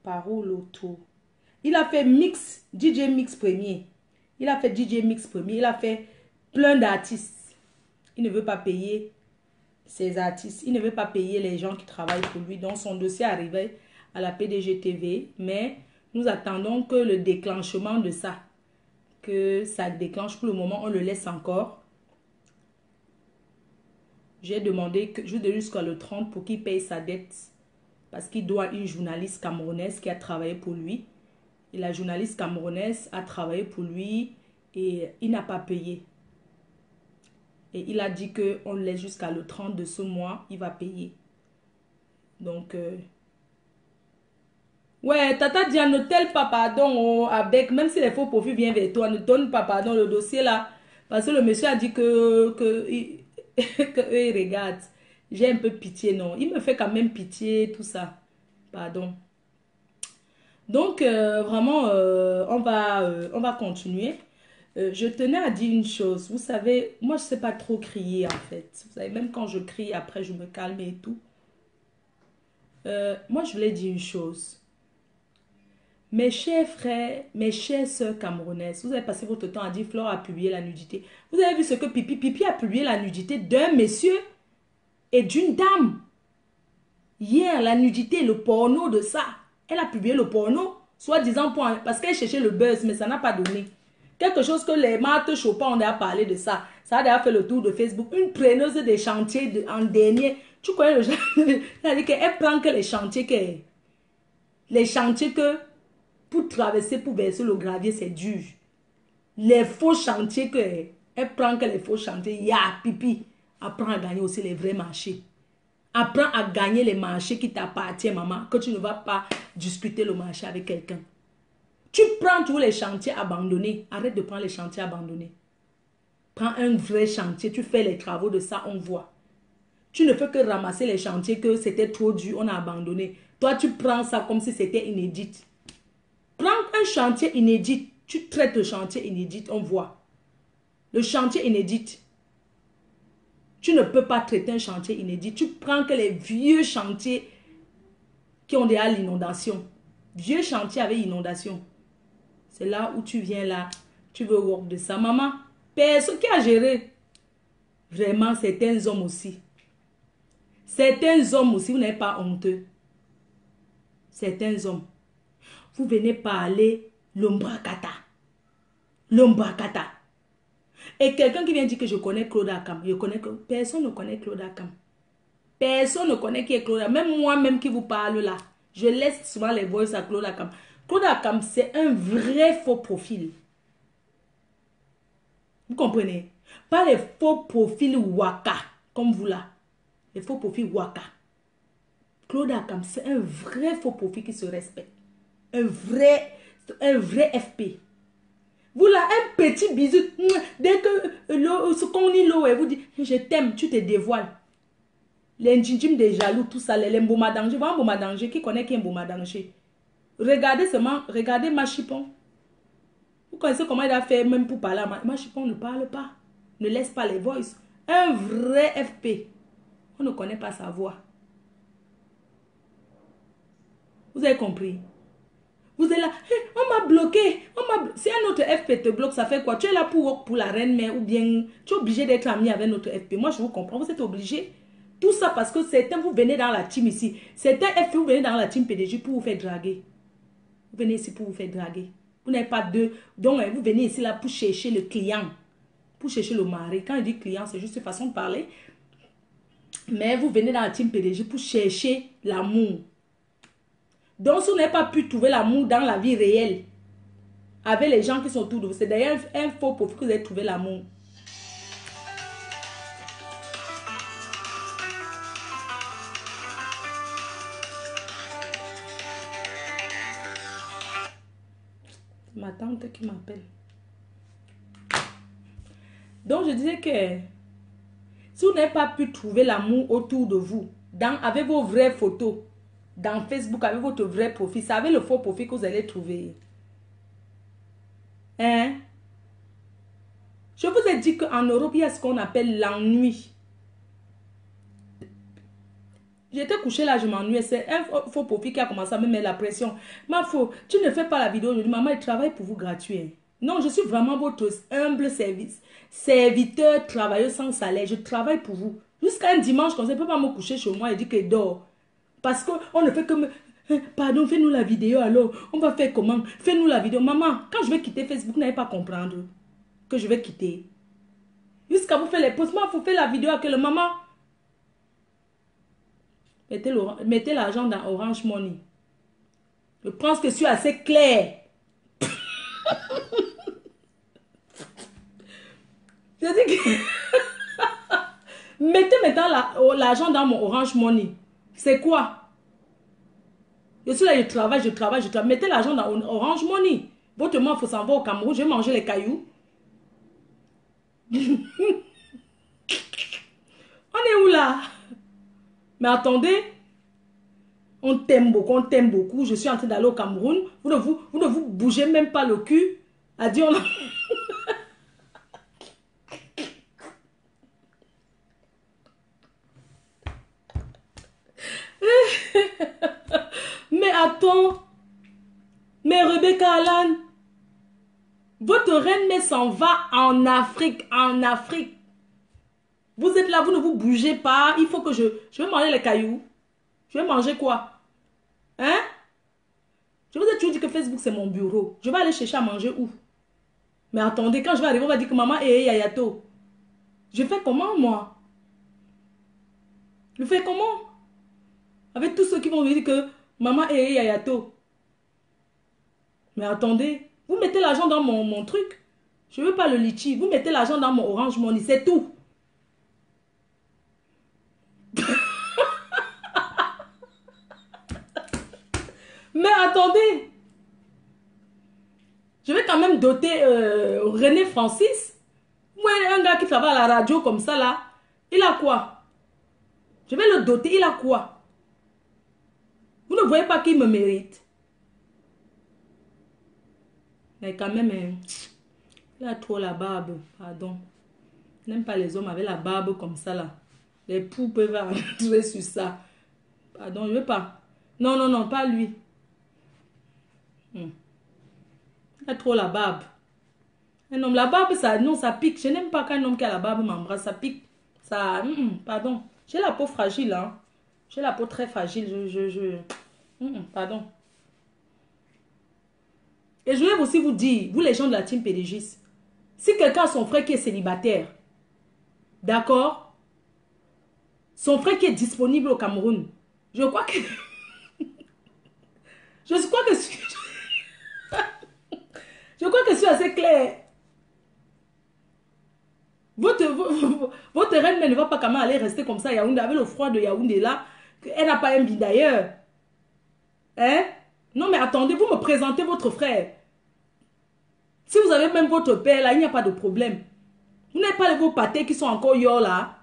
Paroloto. Il a fait Mix, DJ Mix Premier. Il a fait DJ Mix Premier. Il a fait plein d'artistes. Il ne veut pas payer ses artistes. Il ne veut pas payer les gens qui travaillent pour lui. Donc son dossier arrivait à la PDG-TV. Mais nous attendons que le déclenchement de ça, que ça déclenche. Pour le moment, on le laisse encore. J'ai demandé que je lui donne jusqu'à le 30 pour qu'il paye sa dette. Parce qu'il doit une journaliste camerounaise qui a travaillé pour lui. Et la journaliste camerounaise a travaillé pour lui et il n'a pas payé. Et il a dit qu'on le laisse jusqu'à le 30 de ce mois, il va payer. Donc, ouais, Tata Diane, ne telle pas pardon avec, même si les faux profils viennent vers toi, ne donne pas pardon le dossier là. Parce que le monsieur a dit que eux, ils regardent. J'ai un peu pitié, non. Il me fait quand même pitié, tout ça. Pardon. Donc, vraiment, on va continuer. Je tenais à dire une chose. Vous savez, moi, je ne sais pas trop crier, en fait. Vous savez, même quand je crie, après, je me calme et tout. Moi, je voulais dire une chose. Mes chers frères, mes chères sœurs camerounaises, vous avez passé votre temps à dire Flore a publié la nudité. Vous avez vu ce que Pipi a publié la nudité d'un monsieur et d'une dame. Hier, la nudité, le porno de ça. Elle a publié le porno, soi-disant parce qu'elle cherchait le buzz, mais ça n'a pas donné. Quelque chose que les Marthe Chopin, on a parlé de ça. Ça a déjà fait le tour de Facebook. Une preneuse des chantiers en dernier. Tu connais le genre. Elle prend que les chantiers que pour traverser, pour verser le gravier, c'est dur. Les faux chantiers elle prend que les faux chantiers. Pipi. Apprends à gagner aussi les vrais marchés. Apprends à gagner les marchés qui t'appartiennent, maman. Que tu ne vas pas discuter le marché avec quelqu'un. Tu prends tous les chantiers abandonnés. Arrête de prendre les chantiers abandonnés. Prends un vrai chantier. Tu fais les travaux de ça, on voit. Tu ne fais que ramasser les chantiers que c'était trop dur, on a abandonné. Toi, tu prends ça comme si c'était inédit. Prends un chantier inédit. Tu traites le chantier inédit, on voit. Le chantier inédit. Tu ne peux pas traiter un chantier inédit. Tu prends que les vieux chantiers qui ont déjà l'inondation. Vieux chantier avec inondation. C'est là où tu viens là. Tu veux work de ça. Maman, personne qui a géré. Vraiment, certains hommes aussi. Certains hommes aussi, vous n'êtes pas honteux. Certains hommes. Vous venez parler l'ombrakata. L'ombrakata. Et quelqu'un qui vient dire que je connais Claude Akam. Je connais que personne ne connaît Claude Akam. Personne ne connaît qui est Claude Akam. Même moi-même qui vous parle là. Je laisse souvent les voices à Claude Akam. Claude Akam, c'est un vrai faux profil. Vous comprenez? Pas les faux profils Waka, comme vous là. Les faux profils Waka. Claude Akam, c'est un vrai faux profil qui se respecte. Un vrai FP. Vous là, un petit bisou. Dès que ce qu'on dit l'eau, vous dit, je t'aime, tu te dévoiles. Les njinjim des jaloux, tout ça, les mboma danger. Voilà un mboma danger. Qui connaît qui est un mboma danger? Regardez seulement, regardez Machipon. Vous connaissez comment il a fait même pour parler à Machipon ne parle pas. Ne laisse pas les voices. Un vrai FP. On ne connaît pas sa voix. Vous avez compris? Vous êtes là, hey, on m'a bloqué. Si un autre FP te bloque, ça fait quoi? Tu es là pour la reine mère ou bien tu es obligé d'être ami avec notre FP. Moi, je vous comprends, vous êtes obligé. Tout ça parce que certains, vous venez dans la team ici. Certains FP, vous venez dans la team PDG pour vous faire draguer. Vous venez ici pour vous faire draguer. Vous n'avez pas deux. Donc, vous venez ici là pour chercher le client. Pour chercher le mari. Quand je dis client, c'est juste une façon de parler. Mais vous venez dans la team PDG pour chercher l'amour. Donc, si vous n'avez pas pu trouver l'amour dans la vie réelle, avec les gens qui sont autour de vous, c'est d'ailleurs un faux profil que vous avez trouvé l'amour. Ma tante qui m'appelle. Donc, je disais que si vous n'avez pas pu trouver l'amour autour de vous, avec vos vraies photos, dans Facebook, avec votre vrai profil, c'est avec le faux profil que vous allez trouver. Hein? Je vous ai dit qu'en Europe, il y a ce qu'on appelle l'ennui. J'étais couché là, je m'ennuyais. C'est un faux profil qui a commencé à me mettre la pression. Ma faux, tu ne fais pas la vidéo aujourd'hui. Maman, il travaille pour vous gratuit. Non, je suis vraiment votre humble serviteur, travailleur sans salaire. Je travaille pour vous. Jusqu'à un dimanche, comme ça, je ne peux pas me coucher chez moi et dire qu'il dort. Parce qu'on ne fait que me... Pardon, fais-nous la vidéo alors. On va faire comment? Fais-nous la vidéo. Maman, quand je vais quitter Facebook, vous n'allez pas comprendre que je vais quitter. Jusqu'à vous faire les posts. Moi, il faut faire la vidéo avec le maman. Mettez l'argent dans Orange Money. Je pense que je suis assez clair. Je dis que... Mettez maintenant l'argent dans mon Orange Money. C'est quoi? Je suis là, je travaille. Mettez l'argent dans Orange Money. Votre maman, il faut s'en va au Cameroun. Je vais manger les cailloux. On est où là? Mais attendez. On t'aime beaucoup. Je suis en train d'aller au Cameroun. Vous ne vous bougez même pas le cul. A dit on a... Mais attends. Mais Rebecca Allan. Votre reine mais s'en va en Afrique. En Afrique. Vous êtes là, vous ne vous bougez pas. Il faut que je vais manger les cailloux. Je vais manger quoi? Hein? Je vous ai toujours dit que Facebook c'est mon bureau. Je vais aller chercher à manger où? Mais attendez, quand je vais arriver, on va dire que maman est yayato. Je fais comment moi? Je fais comment? Avec tous ceux qui vont me dire que maman est yayato. Mais attendez, vous mettez l'argent dans mon truc. Je ne veux pas le litchi. Vous mettez l'argent dans mon Orange Money, c'est tout. Mais attendez. Je vais quand même doter René Francis. Moi, un gars qui travaille à la radio comme ça, là, il a quoi? Je vais le doter, il a quoi? Vous ne voyez pas qu'il me mérite. Mais quand même, hein, il a trop la barbe, pardon. Je n'aime pas les hommes avec la barbe comme ça, là. Les poux peuvent entrer sur ça. Pardon, je ne veux pas. Non, non, non, pas lui. Il a trop la barbe. Un homme, la barbe, ça, non, ça pique. Je n'aime pas qu'un homme qui a la barbe m'embrasse, ça pique. Ça, pardon. J'ai la peau fragile, hein. J'ai la peau très fragile. Pardon. Et je voulais aussi vous dire, vous les gens de la team PDGis, si quelqu'un a son frère qui est célibataire, d'accord, son frère qui est disponible au Cameroun, je crois que... je crois que... je crois que c'est assez clair. Votre reine ne va pas quand même aller rester comme ça à Yaoundé, avec le froid de Yaoundé là. Elle n'a pas un billet d'ailleurs. Hein? Non mais attendez, vous me présentez votre frère. Si vous avez même votre père là, il n'y a pas de problème. Vous n'avez pas vos pâtés qui sont encore yo là.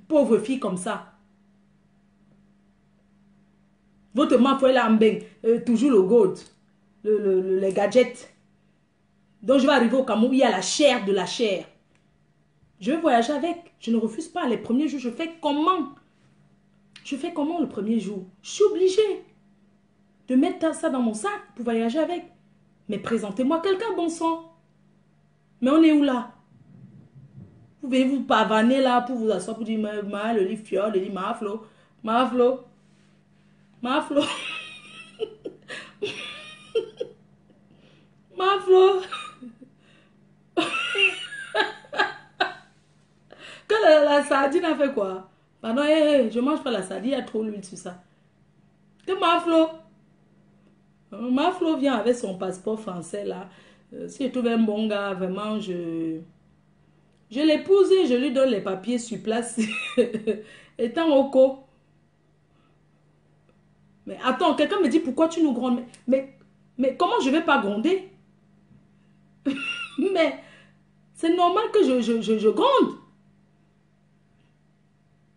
Pauvre fille comme ça. Votre maman est là en bain. Toujours le gold. Les gadgets. Donc je vais arriver au Cameroun, il y a la chair de la chair. Je vais voyager avec. Je ne refuse pas. Les premiers jours, je fais comment? Je fais comment le premier jour? Je suis obligée de mettre ça dans mon sac pour voyager avec. Mais présentez-moi quelqu'un, bon sang. Mais on est où là? Vous venez vous pavaner là pour vous asseoir pour dire le lit fiole, le lit maflo, maflo, maflo, maflo. Que la sardine a fait quoi? Pardon, je mange pas la sardine, il y a trop d'huile sur ça. Que maflo? Maflo vient avec son passeport français là. Si je trouve un bon gars, vraiment, je l'épouse et je lui donne les papiers sur place. Étant au co. Mais attends, quelqu'un me dit pourquoi tu nous grondes. Mais comment je vais pas gronder? Mais c'est normal que je gronde.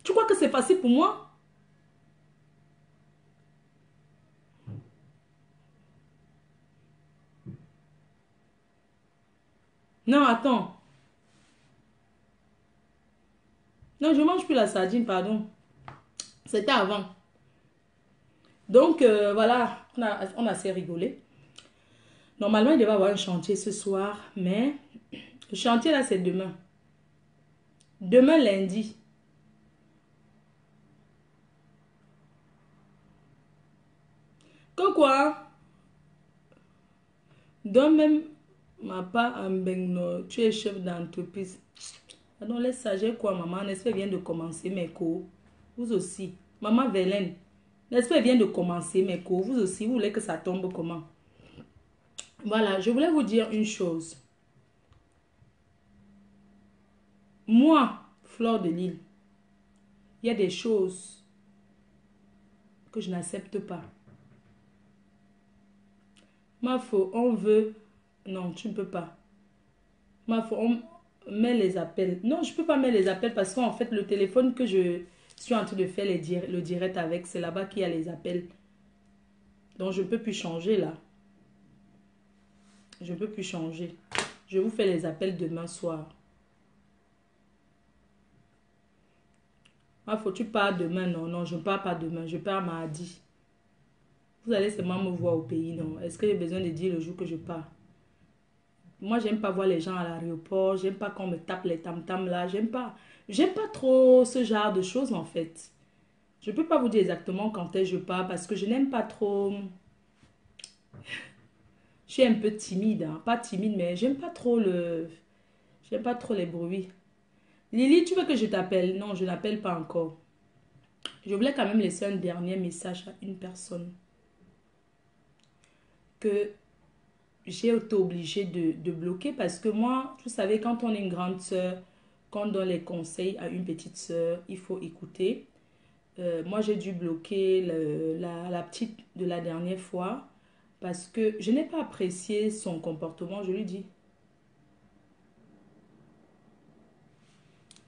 Tu crois que c'est facile pour moi? Non, attends. Non, je mange plus la sardine, pardon. C'était avant. Donc, voilà, on a assez rigolé. Normalement, il devait y avoir un chantier ce soir, mais le chantier là, c'est demain. Demain, lundi. Que quoi? Donc même, ma part en Benno, tu es chef d'entreprise. Ah non, laisse ça, j'ai quoi, maman? N'est-ce pas, vient de commencer mes cours? Vous aussi. Maman Vélène, n'est-ce pas, vient de commencer mes cours? Vous aussi, vous voulez que ça tombe comment? Voilà, je voulais vous dire une chose. Moi, Fleur de Lille, il y a des choses que je n'accepte pas. Ma faute, on veut... Non, tu ne peux pas. Ma faute, on met les appels. Non, je ne peux pas mettre les appels parce qu'en fait, le téléphone que je suis en train de faire le direct avec, c'est là-bas qu'il y a les appels. Donc, je ne peux plus changer là. Je ne peux plus changer. Je vous fais les appels demain soir. Ma faute, tu pars demain? Non, non, je ne pars pas demain. Je pars mardi. Vous allez seulement me voir au pays, non? Est-ce que j'ai besoin de dire le jour que je pars? Moi, j'aime pas voir les gens à l'aéroport. J'aime pas qu'on me tape les tam-tams là. J'aime pas. J'aime pas trop ce genre de choses en fait. Je peux pas vous dire exactement quand est-ce que je pars parce que je n'aime pas trop. Je suis un peu timide, hein. Pas timide, mais j'aime pas trop le. J'aime pas trop les bruits. Lily, tu veux que je t'appelle? Non, je n'appelle pas encore. Je voulais quand même laisser un dernier message à une personne que j'ai été obligée de bloquer parce que moi, vous savez, quand on est une grande sœur, quand on donne les conseils à une petite sœur, il faut écouter. Moi, j'ai dû bloquer la petite de la dernière fois Parce que je n'ai pas apprécié son comportement, je lui dis.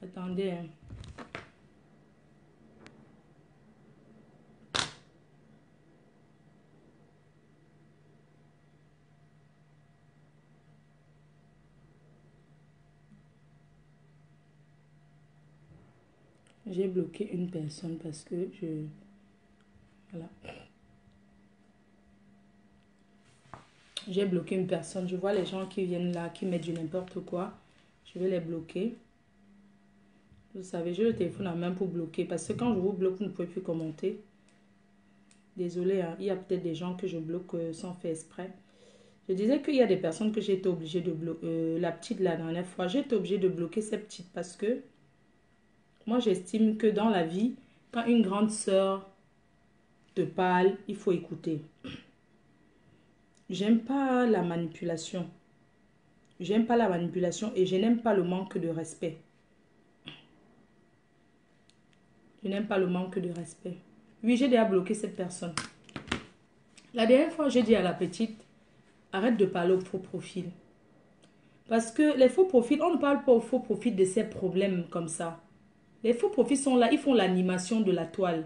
Attendez, hein. J'ai bloqué une personne parce que je... Voilà. J'ai bloqué une personne. Je vois les gens qui viennent là, qui mettent du n'importe quoi. Je vais les bloquer. Vous savez, j'ai le téléphone en main pour bloquer. Parce que quand je vous bloque, vous ne pouvez plus commenter. Désolée, hein, il y a peut-être des gens que je bloque sans faire exprès. Je disais qu'il y a des personnes que j'ai été obligée de bloquer. La petite, la dernière fois, j'ai été obligée de bloquer cette petite parce que moi, j'estime que dans la vie, quand une grande sœur te parle, il faut écouter. J'aime pas la manipulation. J'aime pas la manipulation et je n'aime pas le manque de respect. Je n'aime pas le manque de respect. Oui, j'ai déjà bloqué cette personne. La dernière fois, j'ai dit à la petite, arrête de parler au faux profil. Parce que les faux profils, on ne parle pas au faux profil de ces problèmes comme ça. Les faux profils sont là, ils font l'animation de la toile.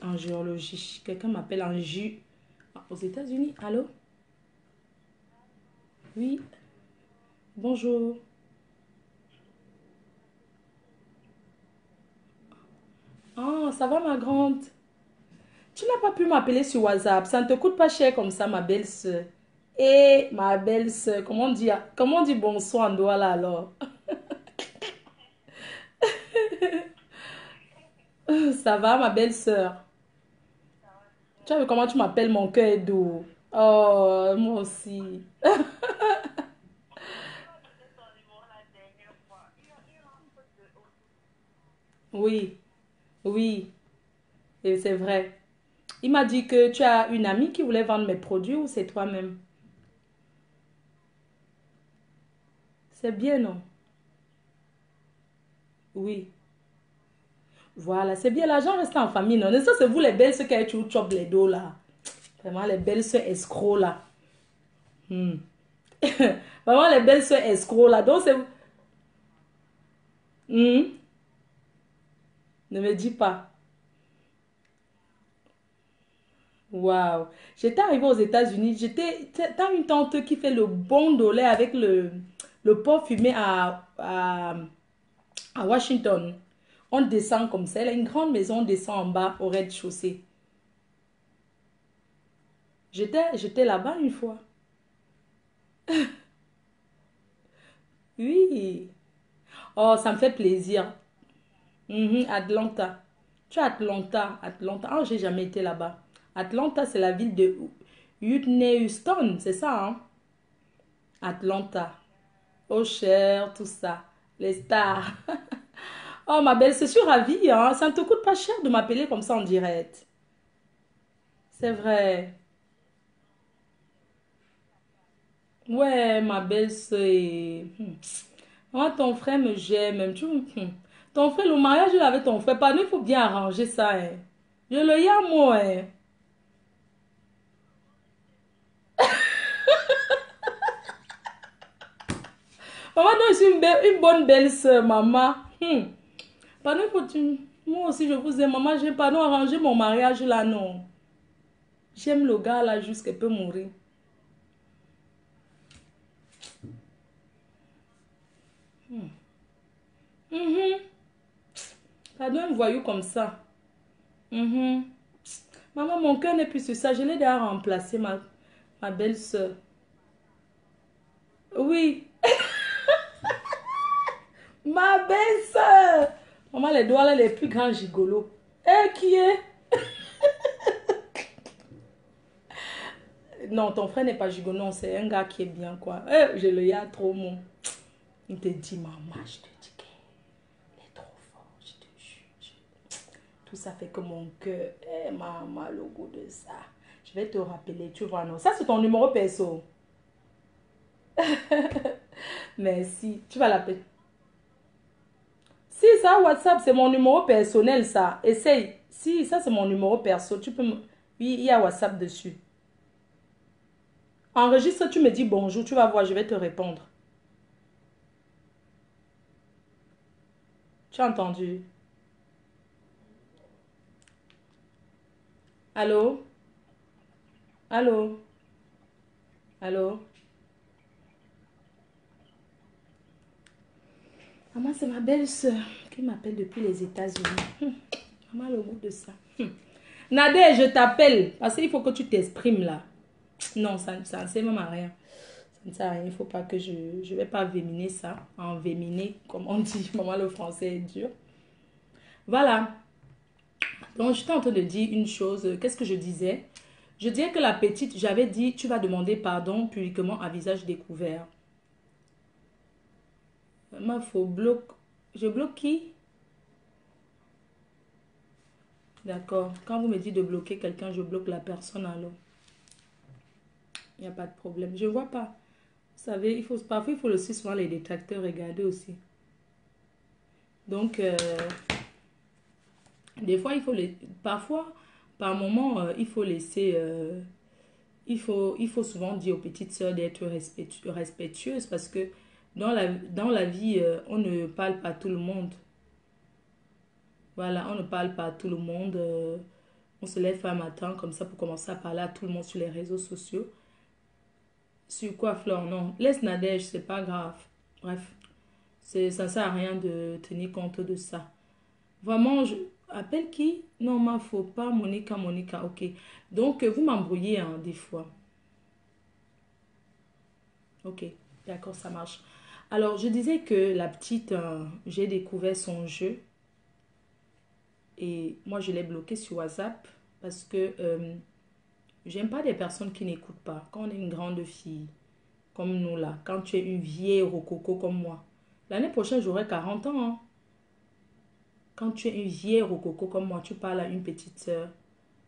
En géologie, quelqu'un m'appelle en J. Aux États-Unis, allô? Oui, bonjour. Ah, ça va ma grande? Tu n'as pas pu m'appeler sur WhatsApp. Ça ne te coûte pas cher comme ça, ma belle-sœur. Et ma belle-sœur, comment on dit bonsoir en Douala alors? Ça va, ma belle-sœur? Tu as vu comment tu m'appelles, mon cœur est doux. Oh, moi aussi. Oui, oui, et c'est vrai. Il m'a dit que tu as une amie qui voulait vendre mes produits ou c'est toi-même? C'est bien, non? Oui. Voilà, c'est bien. L'argent reste en famille, non? Ça, c'est vous les belles sœurs qui avez chop les dos là. Vraiment, les belles sœurs escrocs là. Hmm. Vraiment, les belles sœurs escrocs là. Donc, c'est... Hmm. Ne me dis pas. Waouh. J'étais arrivée aux États-Unis. T'as une tante qui fait le bon dollar avec le porc fumé à Washington. On descend comme ça. Elle a une grande maison, on descend en bas au rez-de-chaussée. J'étais là-bas une fois. Oui. Oh, ça me fait plaisir. Mhm, Atlanta. Tu es Atlanta. Atlanta. Ah, j'ai jamais été là-bas. Atlanta, c'est la ville de Whitney Houston, c'est ça, hein? Atlanta. Oh, cher, tout ça. Les stars. Oh, ma belle, je suis ravie, hein? Ça ne te coûte pas cher de m'appeler comme ça en direct. C'est vrai. Ouais, ma belle, c'est... Moi, ton frère me gère même. Ton frère, le mariage là, avec ton frère, pardon, il faut bien arranger ça, hein. Je le y a, moi, hein. Maman, non, je suis une bonne belle-sœur, maman. Pardon, moi aussi, je vous aime, maman. J'ai pardon arrangé mon mariage là, non. J'aime le gars là jusqu'à peut mourir. Mhm. Pardon, un voyou comme ça. Mhm. Maman, mon cœur n'est plus sur ça. Je l'ai déjà remplacé, ma belle-sœur. Oui, ma belle-sœur. Maman, les doigts là, les plus grands gigolos. Eh, qui est? Non, ton frère n'est pas gigolo, non, c'est un gars qui est bien, quoi. Eh, je le y a trop, mon. Il te dit, maman, je te dis qu'il est trop fort, je te jure. Tout ça fait que mon cœur, eh, maman, le goût de ça. Je vais te rappeler, tu vois, non. Ça, c'est ton numéro perso. Merci, tu vas l'appeler. Si, ça, WhatsApp, c'est mon numéro personnel, ça. Essaye. Si, ça, c'est mon numéro perso. Tu peux me... Oui, il y a WhatsApp dessus. Enregistre, tu me dis bonjour, tu vas voir, je vais te répondre. Tu as entendu? Allô? Allô? Allô? Maman, c'est ma belle-sœur qui m'appelle depuis les États-Unis. Maman a le goût de ça. Nader, je t'appelle parce qu'il faut que tu t'exprimes là. Non, ça ne sert même à rien. Ça ne sert à rien. Il ne faut pas que je ne vais pas véminer ça. En véminer, comme on dit. Maman, le français est dur. Voilà. Donc, j'étais en train de dire une chose. Qu'est-ce que je disais? Je disais que la petite, j'avais dit, tu vas demander pardon publiquement à visage découvert. Maman, faut bloquer. Je bloque qui? D'accord. Quand vous me dites de bloquer quelqu'un, je bloque la personne alors. Il n'y a pas de problème. Je ne vois pas. Vous savez, parfois, il faut aussi souvent les détracteurs regarder aussi. Donc, des fois, parfois, par moment, il faut laisser... il faut souvent dire aux petites sœurs d'être respectueuses parce que dans la vie, on ne parle pas à tout le monde. Voilà, on ne parle pas à tout le monde. On se lève un matin comme ça pour commencer à parler à tout le monde sur les réseaux sociaux. Sur quoi, Flore? Non. Laisse Nadège, c'est pas grave. Bref, ça ne sert à rien de tenir compte de ça. Vraiment, appelle qui? Non, ma faut pas. Monica, ok. Donc, vous m'embrouillez hein, des fois. Ok, d'accord, ça marche. Alors, je disais que la petite, j'ai découvert son jeu et moi, je l'ai bloqué sur WhatsApp parce que j'aime pas des personnes qui n'écoutent pas. Quand on est une grande fille, comme nous là, quand tu es une vieille rococo comme moi, l'année prochaine, j'aurai 40 ans. Hein. Quand tu es une vieille rococo comme moi, tu parles à une petite sœur,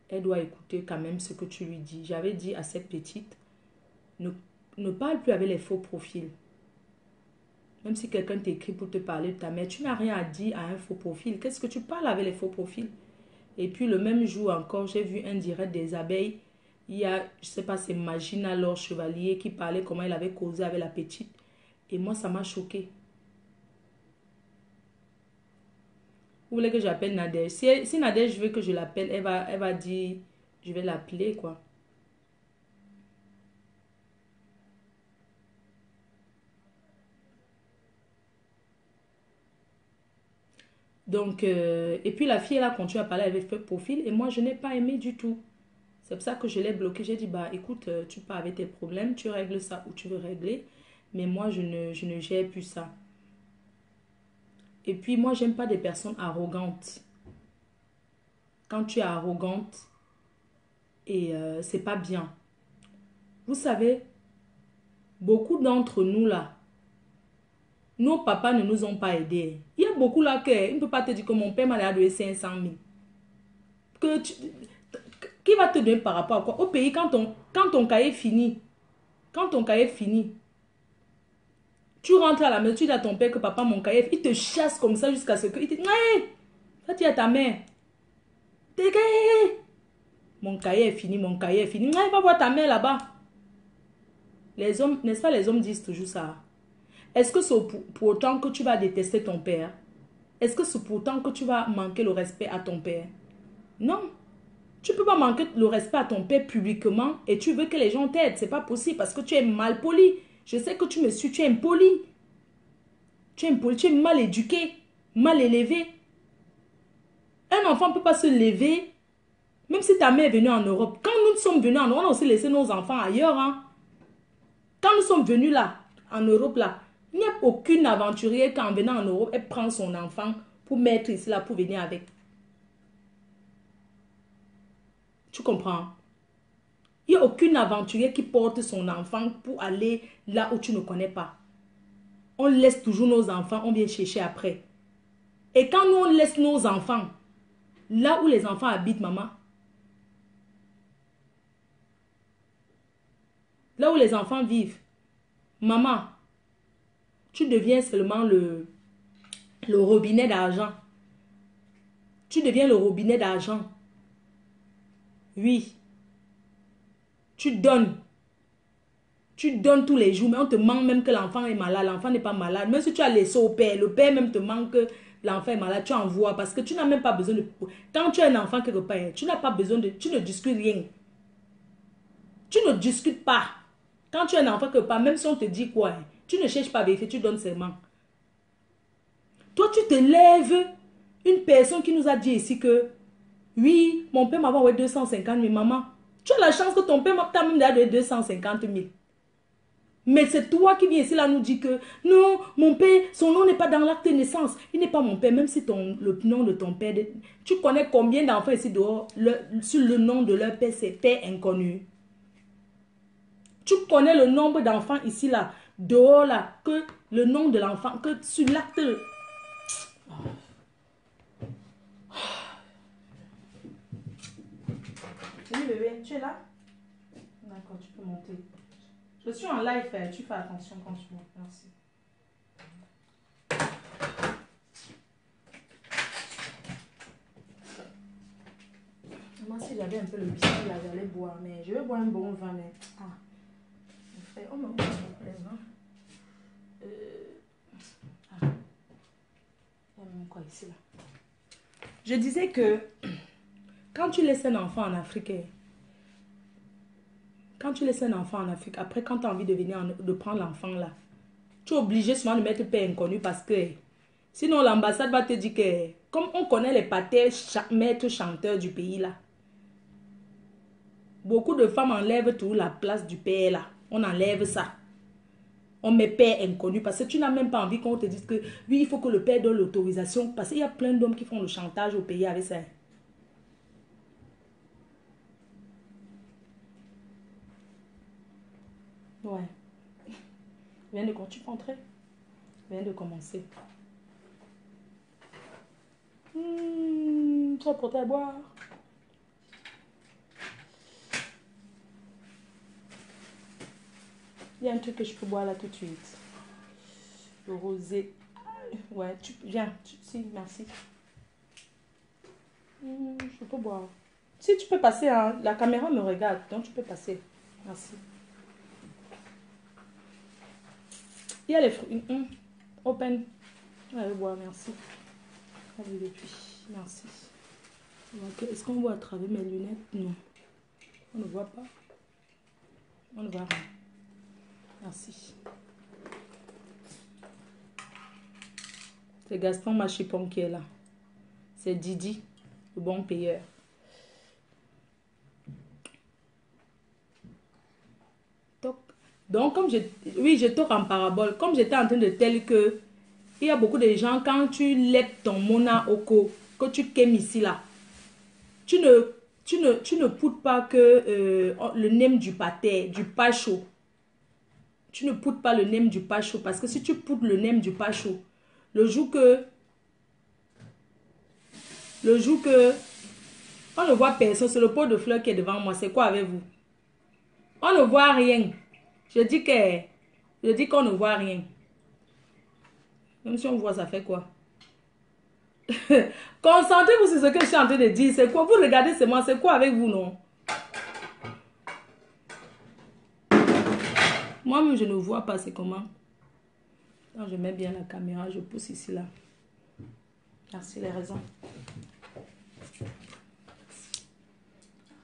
elle doit écouter quand même ce que tu lui dis. J'avais dit à cette petite, ne, ne parle plus avec les faux profils. Même si quelqu'un t'écrit pour te parler de ta mère, tu n'as rien à dire à un faux profil. Qu'est-ce que tu parles avec les faux profils? Et puis le même jour encore, j'ai vu un direct des abeilles. Il y a, je sais pas, c'est Magina Laure Chevalier qui parlait comment elle avait causé avec la petite. Et moi, ça m'a choqué. Vous voulez que j'appelle Nadège? Si Nadège veut que je l'appelle, elle va dire, je vais l'appeler, quoi. Donc, et puis la fille, elle a continué à parler avec faux profil et moi, je n'ai pas aimé du tout. C'est pour ça que je l'ai bloqué. J'ai dit, bah écoute, tu pars avec tes problèmes, tu règles ça où tu veux régler. Mais moi, je ne gère plus ça. Et puis, moi, j'aime pas des personnes arrogantes. Quand tu es arrogante, et c'est pas bien. Vous savez, beaucoup d'entre nous là, nos papas ne nous ont pas aidés. Il y a beaucoup là qui ne peut pas te dire que mon père m'a donné 500 000. Que qui va te donner par rapport à quoi? Au pays, quand ton cahier finit, quand ton cahier finit, tu rentres à la maison, tu dis à ton père que papa, mon cahier, il te chasse comme ça jusqu'à ce que... Il te dit, ouais, va dire à ta mère, t'es cahier. Mon cahier est fini, mon cahier est fini. Ouais, va voir ta mère là-bas. Les hommes, n'est-ce pas, les hommes disent toujours ça. Est-ce que c'est pour autant que tu vas détester ton père? Est-ce que c'est pour autant que tu vas manquer le respect à ton père? Non. Tu ne peux pas manquer le respect à ton père publiquement et tu veux que les gens t'aident. C'est pas possible parce que tu es mal poli. Je sais que tu me suis, tu es impoli. Tu es impoli, tu es mal éduqué, mal élevé. Un enfant ne peut pas se lever, même si ta mère est venue en Europe. Quand nous sommes venus en Europe, on a aussi laissé nos enfants ailleurs. Hein. Quand nous sommes venus là, en Europe là, il n'y a aucune aventurière qui en venant en Europe, elle prend son enfant pour mettre ici là, pour venir avec. Tu comprends? Il n'y a aucune aventurière qui porte son enfant pour aller là où tu ne connais pas. On laisse toujours nos enfants, on vient chercher après. Et quand nous on laisse nos enfants, là où les enfants habitent, maman, là où les enfants vivent, maman, tu deviens seulement le robinet d'argent. Tu deviens le robinet d'argent. Oui. Tu donnes. Tu donnes tous les jours, mais on te manque même que l'enfant est malade. L'enfant n'est pas malade. Même si tu as laissé au père, le père même te manque que l'enfant est malade. Tu envoies parce que tu n'as même pas besoin de... Quand tu as un enfant quelque part, tu n'as pas besoin de... Tu ne discutes rien. Tu ne discutes pas. Quand tu as un enfant quelque part, même si on te dit quoi, tu ne cherches pas à vérifier, tu donnes seulement. Toi, tu te lèves. Une personne qui nous a dit ici que oui, mon père m'a envoyé 250 000. Maman, tu as la chance que ton père t'a même donné 250 000. Mais c'est toi qui viens ici là nous dire que non, mon père, son nom n'est pas dans l'acte de naissance. Il n'est pas mon père, même si le nom de ton père. Tu connais combien d'enfants ici dehors, sur le nom de leur père, c'est père inconnu. Tu connais le nombre d'enfants ici là, dehors là, que le nom de l'enfant, que sur l'acte. Salut bébé, tu es là? D'accord, tu peux monter. Je suis en live, tu fais attention quand tu montes. Merci. Moi, si j'avais un peu le biscuit là, j'allais boire, mais je vais boire un bon vin, mais... Ah, mon frère, oh, mon frère, vin. Ah, il y a mon quoi ici là. Je disais que quand tu laisses un enfant en Afrique, après quand tu as envie de venir, de prendre l'enfant là, tu es obligé souvent de mettre père inconnu parce que sinon l'ambassade va te dire que comme on connaît les patères maîtres chanteurs du pays là, beaucoup de femmes enlèvent tout la place du père là. On enlève ça. On met père inconnu parce que tu n'as même pas envie qu'on te dise que oui, il faut que le père donne l'autorisation parce qu'il y a plein d'hommes qui font le chantage au pays avec ça. Ouais. Viens de tu peux entrer. Viens de commencer. Tu vas porter à boire. Il y a un truc que je peux boire là tout de suite. Le rosé. Ouais, tu viens. Si, merci. Je peux boire. Si tu peux passer, hein, la caméra me regarde, donc tu peux passer. Merci. Il y a les fruits. Open. Allez boire, merci. Allez depuis. Merci. Est-ce qu'on voit à travers mes lunettes? Non. On ne voit pas. On ne voit rien. Merci. C'est Gaston Machipon qui est là. C'est Didi, le bon payeur. Donc, comme je toque en parabole. Comme j'étais en train de tel que il y a beaucoup de gens, quand tu lèves ton mona oko, que tu quaimes ici là, tu ne poutes pas que le nem du pâté, du pacho. Tu ne poutes pas le nem du pacho parce que si tu poutes le nem du pacho, le jour que on ne voit personne, c'est le pot de fleurs qui est devant moi. C'est quoi avec vous? On ne voit rien. Je dis qu'on ne voit rien. Même si on voit, ça fait quoi? Concentrez-vous sur ce que je suis en train de dire. C'est quoi? Vous regardez seulement, c'est quoi avec vous, non? Moi-même, je ne vois pas, c'est comment? Quand je mets bien la caméra, je pousse ici, là. Merci, les raisons.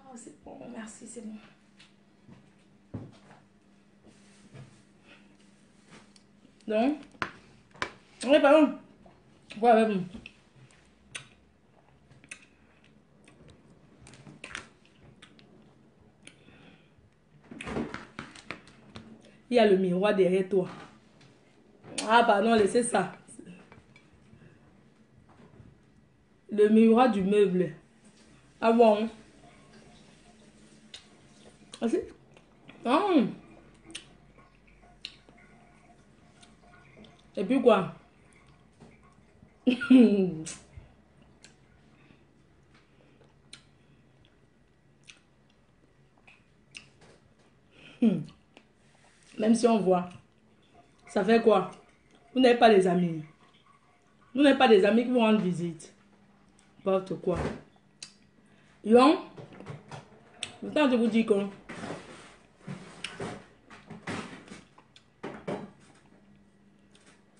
Oh, c'est bon, merci, c'est bon. Donc, oui, pardon. Quoi avec vous? Il y a le miroir derrière toi. Ah, pardon, laissez ça. Le miroir du meuble. Ah bon? Ah, si? Et puis quoi? Même si on voit, ça fait quoi? Vous n'avez pas des amis. Vous n'avez pas des amis qui vont rendre visite. N'importe quoi. Donc, le temps de vous dire que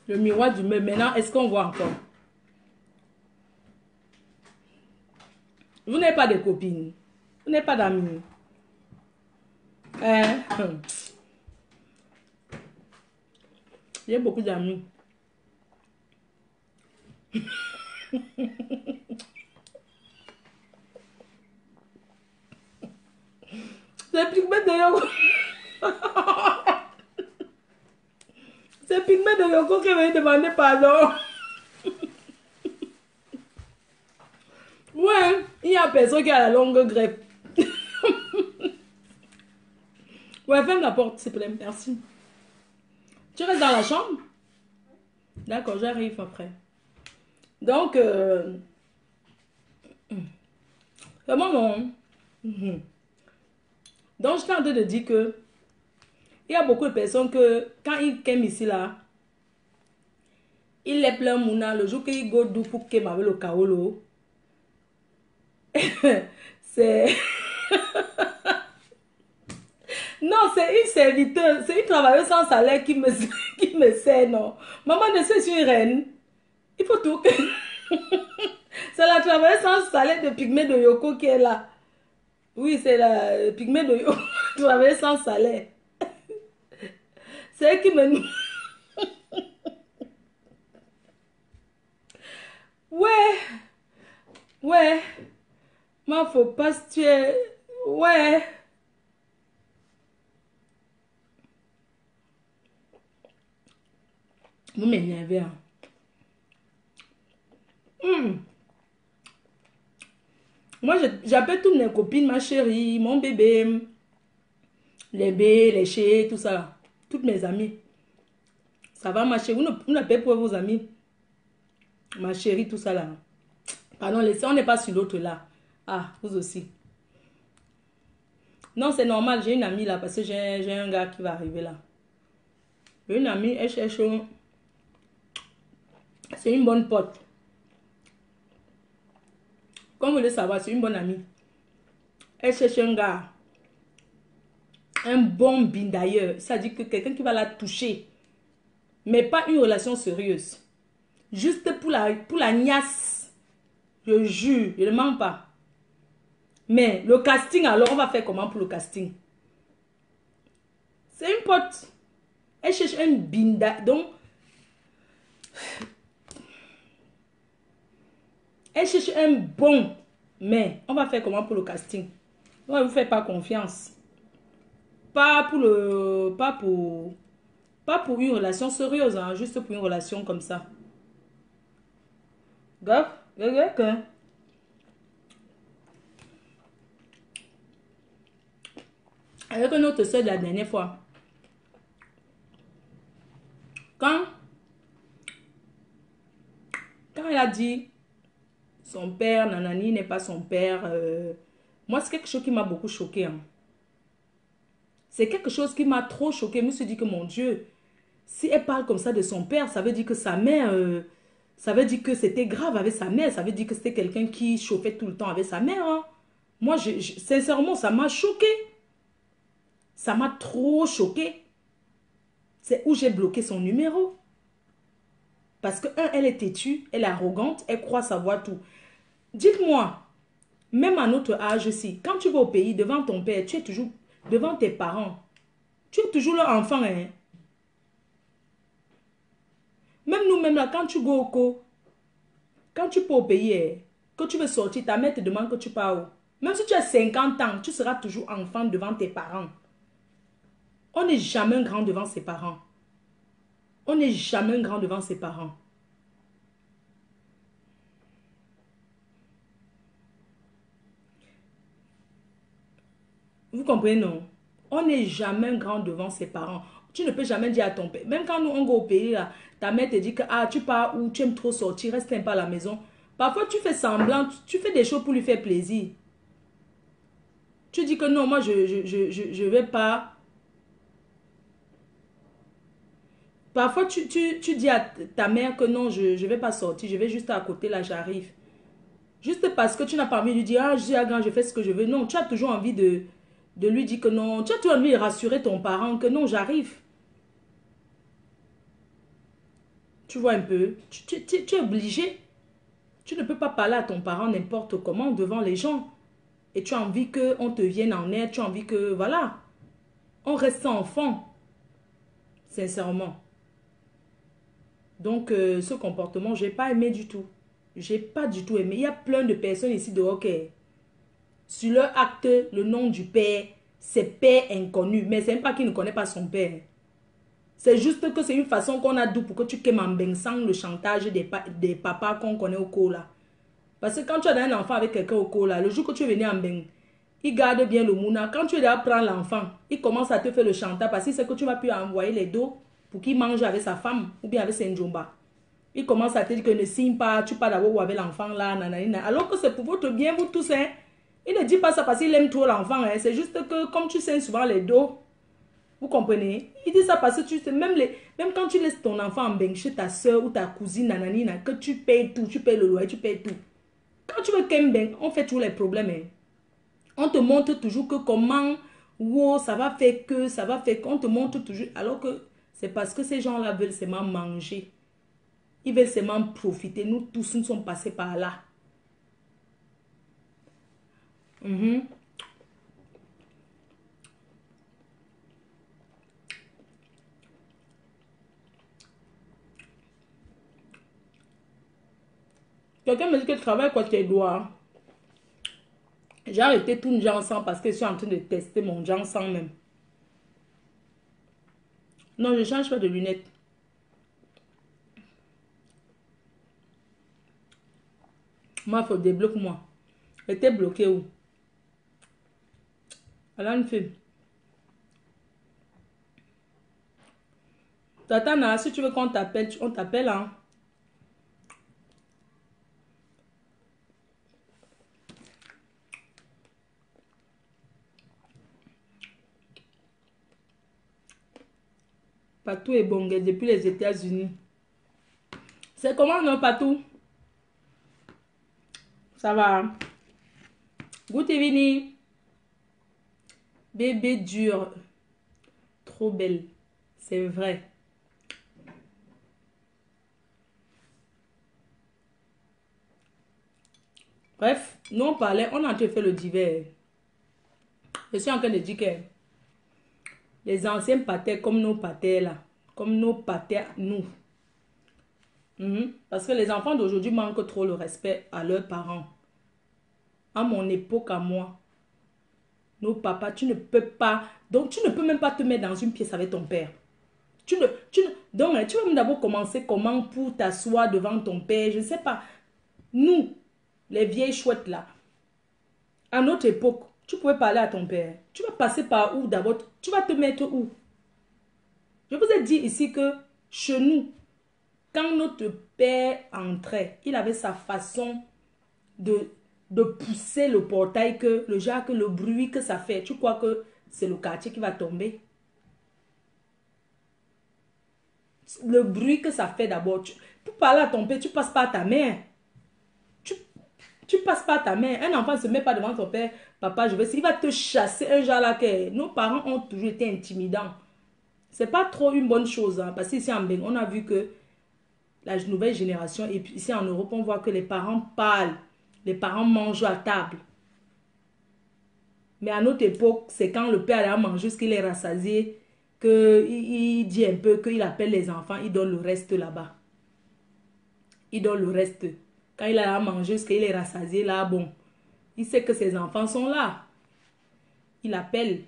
Le miroir du meuble. Maintenant, est-ce qu'on voit encore? Vous n'avez pas de copines. Vous n'avez pas d'amis. Hein? J'ai beaucoup d'amis. C'est pigment de Yoko. C'est pigment de Yoko qui veut demander pardon. Ouais, il y a personne qui a la longue greffe. Ouais, ferme la porte, s'il te plaît. Merci. Tu restes dans la chambre? D'accord, j'arrive après. Donc, vraiment non. Donc, je suis en train de dire que il y a beaucoup de personnes que quand ils aiment ici là, ils les plein mouna le jour qu'ils go d'où pour qu'ils avec le kaolo. C'est non, c'est une serviteur, c'est une travailleuse sans salaire qui me sert, non. Maman ne suis une reine. Il faut tout que c'est la travailleuse sans salaire de pygmée de Yoko qui est là. Oui, c'est la pygmée de Yoko, travailleuse sans salaire. C'est elle qui me... Ouais, ouais. Ma faut pas se tuer. Ouais. Vous m'énervez. Hein. Moi, j'appelle toutes mes copines, ma chérie, mon bébé, les bébés, les chéris, tout ça. Toutes mes amies. Ça va, ma chérie? Vous n'appelez pas vos amis? Ma chérie, tout ça là. Pardon, on n'est pas sur l'autre là. Ah, vous aussi. Non, c'est normal, j'ai une amie là parce que j'ai un gars qui va arriver là. J'ai une amie, elle cherche... C'est une bonne pote. Comme vous le savez, c'est une bonne amie. Elle cherche un gars. Un bon bin d'ailleurs. Ça dit que quelqu'un qui va la toucher. Mais pas une relation sérieuse. Juste pour la niasse. Je jure, je ne mens pas. Mais le casting, alors on va faire comment pour le casting? C'est une pote. Elle cherche un binda. Donc, elle cherche un bon. Mais on va faire comment pour le casting? On ne vous fait pas confiance. Pas pour une relation sérieuse, hein, juste pour une relation comme ça. Gars, avec une autre soeur de la dernière fois. Quand elle a dit son père, nanani, n'est pas son père, moi c'est quelque chose qui m'a beaucoup choqué. Hein. C'est quelque chose qui m'a trop choqué. Je me suis dit que mon Dieu, si elle parle comme ça de son père, ça veut dire que sa mère, ça veut dire que c'était grave avec sa mère, ça veut dire que c'était quelqu'un qui chauffait tout le temps avec sa mère. Hein. Moi, sincèrement, ça m'a choqué. Ça m'a trop choqué. C'est où j'ai bloqué son numéro. Parce que, elle est têtue, elle est arrogante, elle croit savoir tout. Dites-moi, même à notre âge aussi, quand tu vas au pays, devant ton père, tu es toujours devant tes parents. Tu es toujours leur enfant. Hein? Même nous-mêmes, là, quand tu go au co, quand tu peux au pays, hein, que tu veux sortir, ta mère te demande que tu pars où. Même si tu as 50 ans, tu seras toujours enfant devant tes parents. On n'est jamais grand devant ses parents. On n'est jamais grand devant ses parents. Vous comprenez, non? On n'est jamais grand devant ses parents. Tu ne peux jamais dire à ton père. Même quand nous, on va au pays, là, ta mère te dit que ah, tu pars où, tu aimes trop sortir, reste un peu à la maison. Parfois, tu fais semblant, tu fais des choses pour lui faire plaisir. Tu dis que non, moi, je vais pas. Parfois, tu dis à ta mère que non, je ne vais pas sortir, je vais juste à côté, là, j'arrive. Juste parce que tu n'as pas envie de lui dire, ah, je suis grand, je fais ce que je veux. Non, tu as toujours envie de lui dire que non. Tu as toujours envie de rassurer ton parent que non, j'arrive. tu vois un peu, tu es obligé. Tu ne peux pas parler à ton parent n'importe comment devant les gens. Et tu as envie qu'on te vienne en aide, tu as envie que, voilà, on reste enfant, sincèrement. Donc, ce comportement, je n'ai pas aimé du tout. J'ai pas du tout aimé. Il y a plein de personnes ici dehors qui, sur leur acte, le nom du père, c'est père inconnu. Mais c'est même pas qu'il ne connaît pas son père. C'est juste que c'est une façon qu'on a d'où pour que tu quaimes en sans le chantage des papas qu'on connaît au cours là. Parce que quand tu as un enfant avec quelqu'un au cours là, le jour que tu es venu en bain, il garde bien le mouna. Quand tu es là prendre l'enfant, il commence à te faire le chantage parce qu'il sait que tu vas plus envoyer les dos pour qu'il mange avec sa femme ou bien avec ses njomba. Il commence à te dire que ne signe pas, tu pars d'abord avec l'enfant là, nanana. Alors que c'est pour votre bien, vous tous. Hein. Il ne dit pas ça parce qu'il aime trop l'enfant. Hein. C'est juste que comme tu saignes souvent les dos, vous comprenez? Il dit ça parce que tu sais, même quand tu laisses ton enfant en bain chez ta soeur ou ta cousine, nanana, que tu payes tout, tu payes le loyer, tu payes tout. Quand tu veux qu'un bain, on fait tous les problèmes. Hein. On te montre toujours que comment, wow, ça va faire que, ça va faire qu'on te montre toujours. Alors que c'est parce que ces gens-là veulent seulement manger. Ils veulent seulement profiter. Nous tous, nous sommes passés par là. Quelqu'un me dit que tu travailles quoi tes doigts. J'ai arrêté tout le sang parce que je suis en train de tester mon sang même. Non, je ne change pas de lunettes. Moi, il faut débloquer-moi. J'étais bloqué où? Alors, une fille. Tata, si tu veux qu'on t'appelle, on t'appelle, hein. Patou est bon depuis les États-Unis. C'est comment, non, Patou? Ça va? Good evening. Bébé dur. Trop belle. C'est vrai. Bref, nous on parlait, on a en train de faire le divers. Je suis en train de dire que les anciens pâtés comme nos pâtés là, comme nos pâtés nous. Parce que les enfants d'aujourd'hui manquent trop le respect à leurs parents. À mon époque, à moi, nos papas, tu ne peux pas, donc tu ne peux même pas te mettre dans une pièce avec ton père. Donc tu vas d'abord commencer comment pour t'asseoir devant ton père, je ne sais pas. Nous, les vieilles chouettes là, à notre époque, tu pouvais parler à ton père. Tu vas passer par où d'abord? Tu vas te mettre où? Je vous ai dit ici que chez nous, quand notre père entrait, il avait sa façon de pousser le portail, que le genre, que le bruit que ça fait. Tu crois que c'est le quartier qui va tomber? Le bruit que ça fait d'abord. Pour parler à ton père, tu passes par ta mère. Tu passes par ta mère. Un enfant ne se met pas devant ton père. Papa, je vais... Il va te chasser un genre là que nos parents ont toujours été intimidants. C'est pas trop une bonne chose. Hein, parce qu'ici en Beng, on a vu que la nouvelle génération, et puis ici en Europe, on voit que les parents parlent. Les parents mangent à table. Mais à notre époque, c'est quand le père a mangé ce qu'il est rassasié, qu'il dit un peu, qu'il appelle les enfants, il donne le reste là-bas. Il donne le reste. Quand il a mangé ce qu'il est rassasié là, bon, il sait que ses enfants sont là. Il appelle.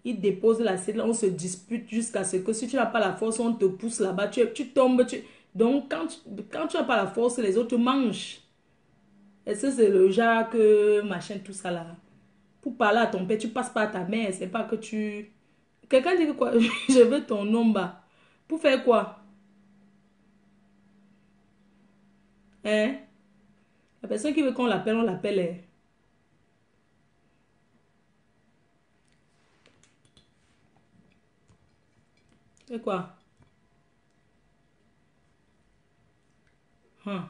Il dépose l'assiette, on se dispute jusqu'à ce que si tu n'as pas la force, on te pousse là-bas, tu tombes. Donc, quand tu n'as pas la force, les autres mangent. Est-ce que c'est le genre que machin, tout ça là? Pour parler à ton père, tu passes par ta mère, c'est pas que tu... Quelqu'un dit que quoi? Je veux ton nom bas. Pour faire quoi? Hein? La personne qui veut qu'on l'appelle, on l'appelle. Hein. C'est quoi? Hein?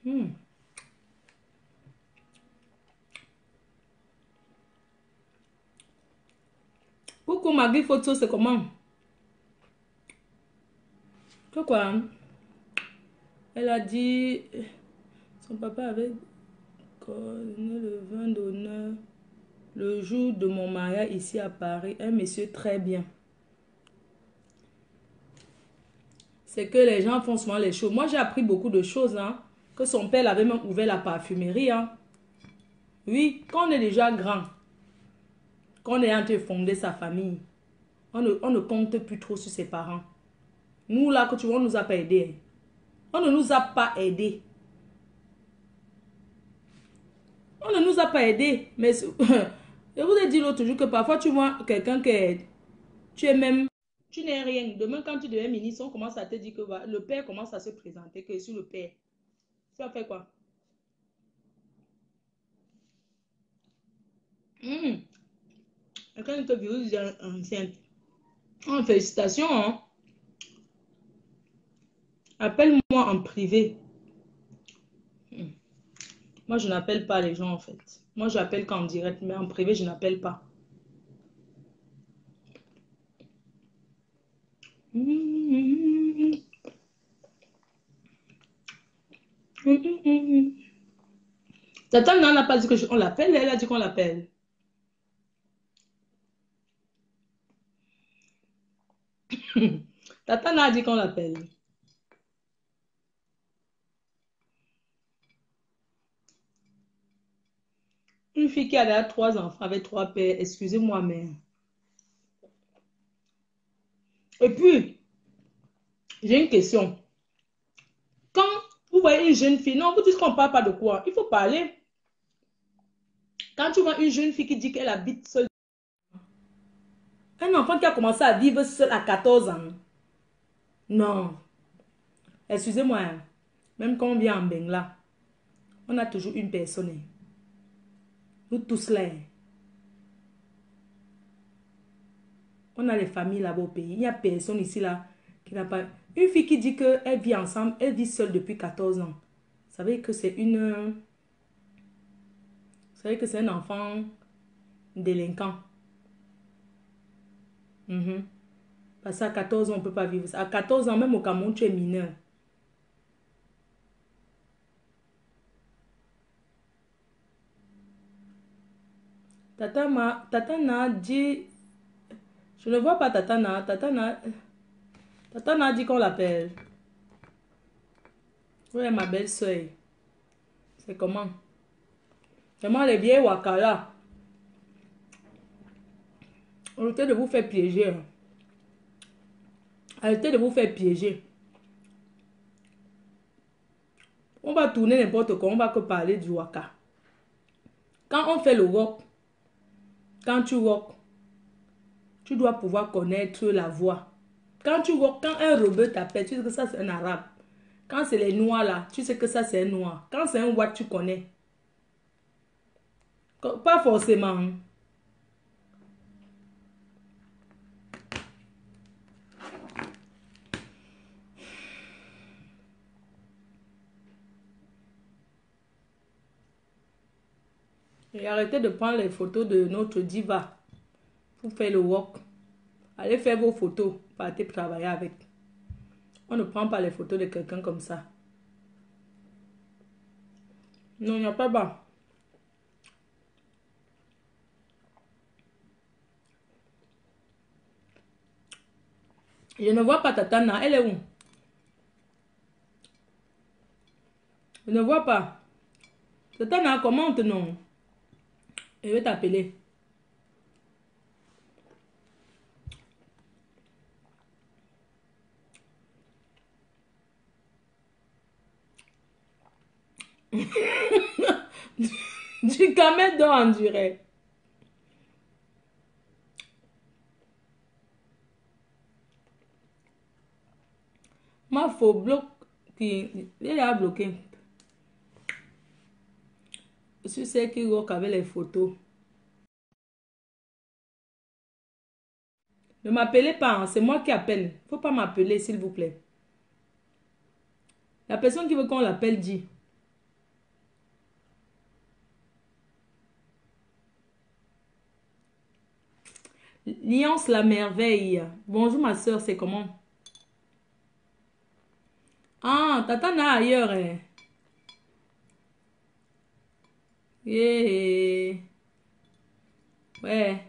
Hmm. Coucou Magui Photo, c'est comment? Que quoi? Hein? Elle a dit, son papa avait donné le vin d'honneur le jour de mon mariage ici à Paris. Un monsieur très bien. C'est que les gens font souvent les choses. Moi, j'ai appris beaucoup de choses. Hein, que son père avait même ouvert la parfumerie. Hein. Oui, quand on est déjà grand, quand on est en train de fonder sa famille, on ne compte plus trop sur ses parents. Nous, là, que tu vois, on ne nous a pas aidés. On ne nous a pas aidés. On ne nous a pas aidés. Mais je vous ai dit l'autre jour que parfois, tu vois quelqu'un qui est... Tu es même... Tu n'es rien. Demain, quand tu deviens ministre, on commence à te dire que le père commence à se présenter, que je suis le père. Tu as fait quoi? Quand te virus est enceinte. Oh, félicitations. Hein? Appelle-moi en privé. Moi, je n'appelle pas les gens, en fait. Moi, j'appelle qu'en direct, mais en privé, je n'appelle pas. Tata n'a pas dit qu'on l'appelle, elle a dit qu'on l'appelle. Tata n'a dit qu'on l'appelle. Une fille qui a 3 enfants avec 3 pères, excusez-moi, mais... Et puis, j'ai une question. Quand vous voyez une jeune fille, non, vous dites qu'on ne parle pas de quoi? Il faut parler. Quand tu vois une jeune fille qui dit qu'elle habite seule, un enfant qui a commencé à vivre seul à 14 ans, non, excusez-moi, hein. Même quand on vient en Bengla, on a toujours une personne. Hein. Nous tous là, hein. On a les familles là-bas au pays. Il n'y a personne ici là qui n'a pas... Une fille qui dit qu'elle vit ensemble, elle vit seule depuis 14 ans. Vous savez que c'est une... Vous savez que c'est un enfant délinquant. Parce qu'à 14 ans, on ne peut pas vivre ça. À 14 ans, même au Cameroun, tu es mineur. Tata n'a dit... Je ne vois pas Tata n'a. Tata n'a dit qu'on l'appelle. Oui, ma belle-soeur. C'est comment? Vraiment, les vieilles Wakala. Arrêtez de vous faire piéger. Arrêtez de vous faire piéger. On va tourner n'importe quoi. On va que parler du Waka. Quand on fait le rock, quand tu rock, tu dois pouvoir connaître la voix. Quand tu rock, quand un rebeu t'appelle, tu sais que ça c'est un arabe. Quand c'est les noirs là, tu sais que ça c'est un noir. Quand c'est un Wat, tu connais. Pas forcément. Et arrêtez de prendre les photos de notre diva pour faire le walk. Allez faire vos photos, partez travailler avec. On ne prend pas les photos de quelqu'un comme ça. Non, il n'y a pas bas. Je ne vois pas Tatana. Elle est où? Je ne vois pas. Tatana, commente non. Je vais t'appeler. Du camel d'or en direct. Ma faux bloc. Il a bloqué. Je suis celle qui rock avec les photos. Ne m'appelez pas, hein, c'est moi qui appelle. Il ne faut pas m'appeler, s'il vous plaît. La personne qui veut qu'on l'appelle dit. Liance la merveille. Bonjour ma soeur, c'est comment? Ah, t'attends là ailleurs, hein. Yeah. Ouais.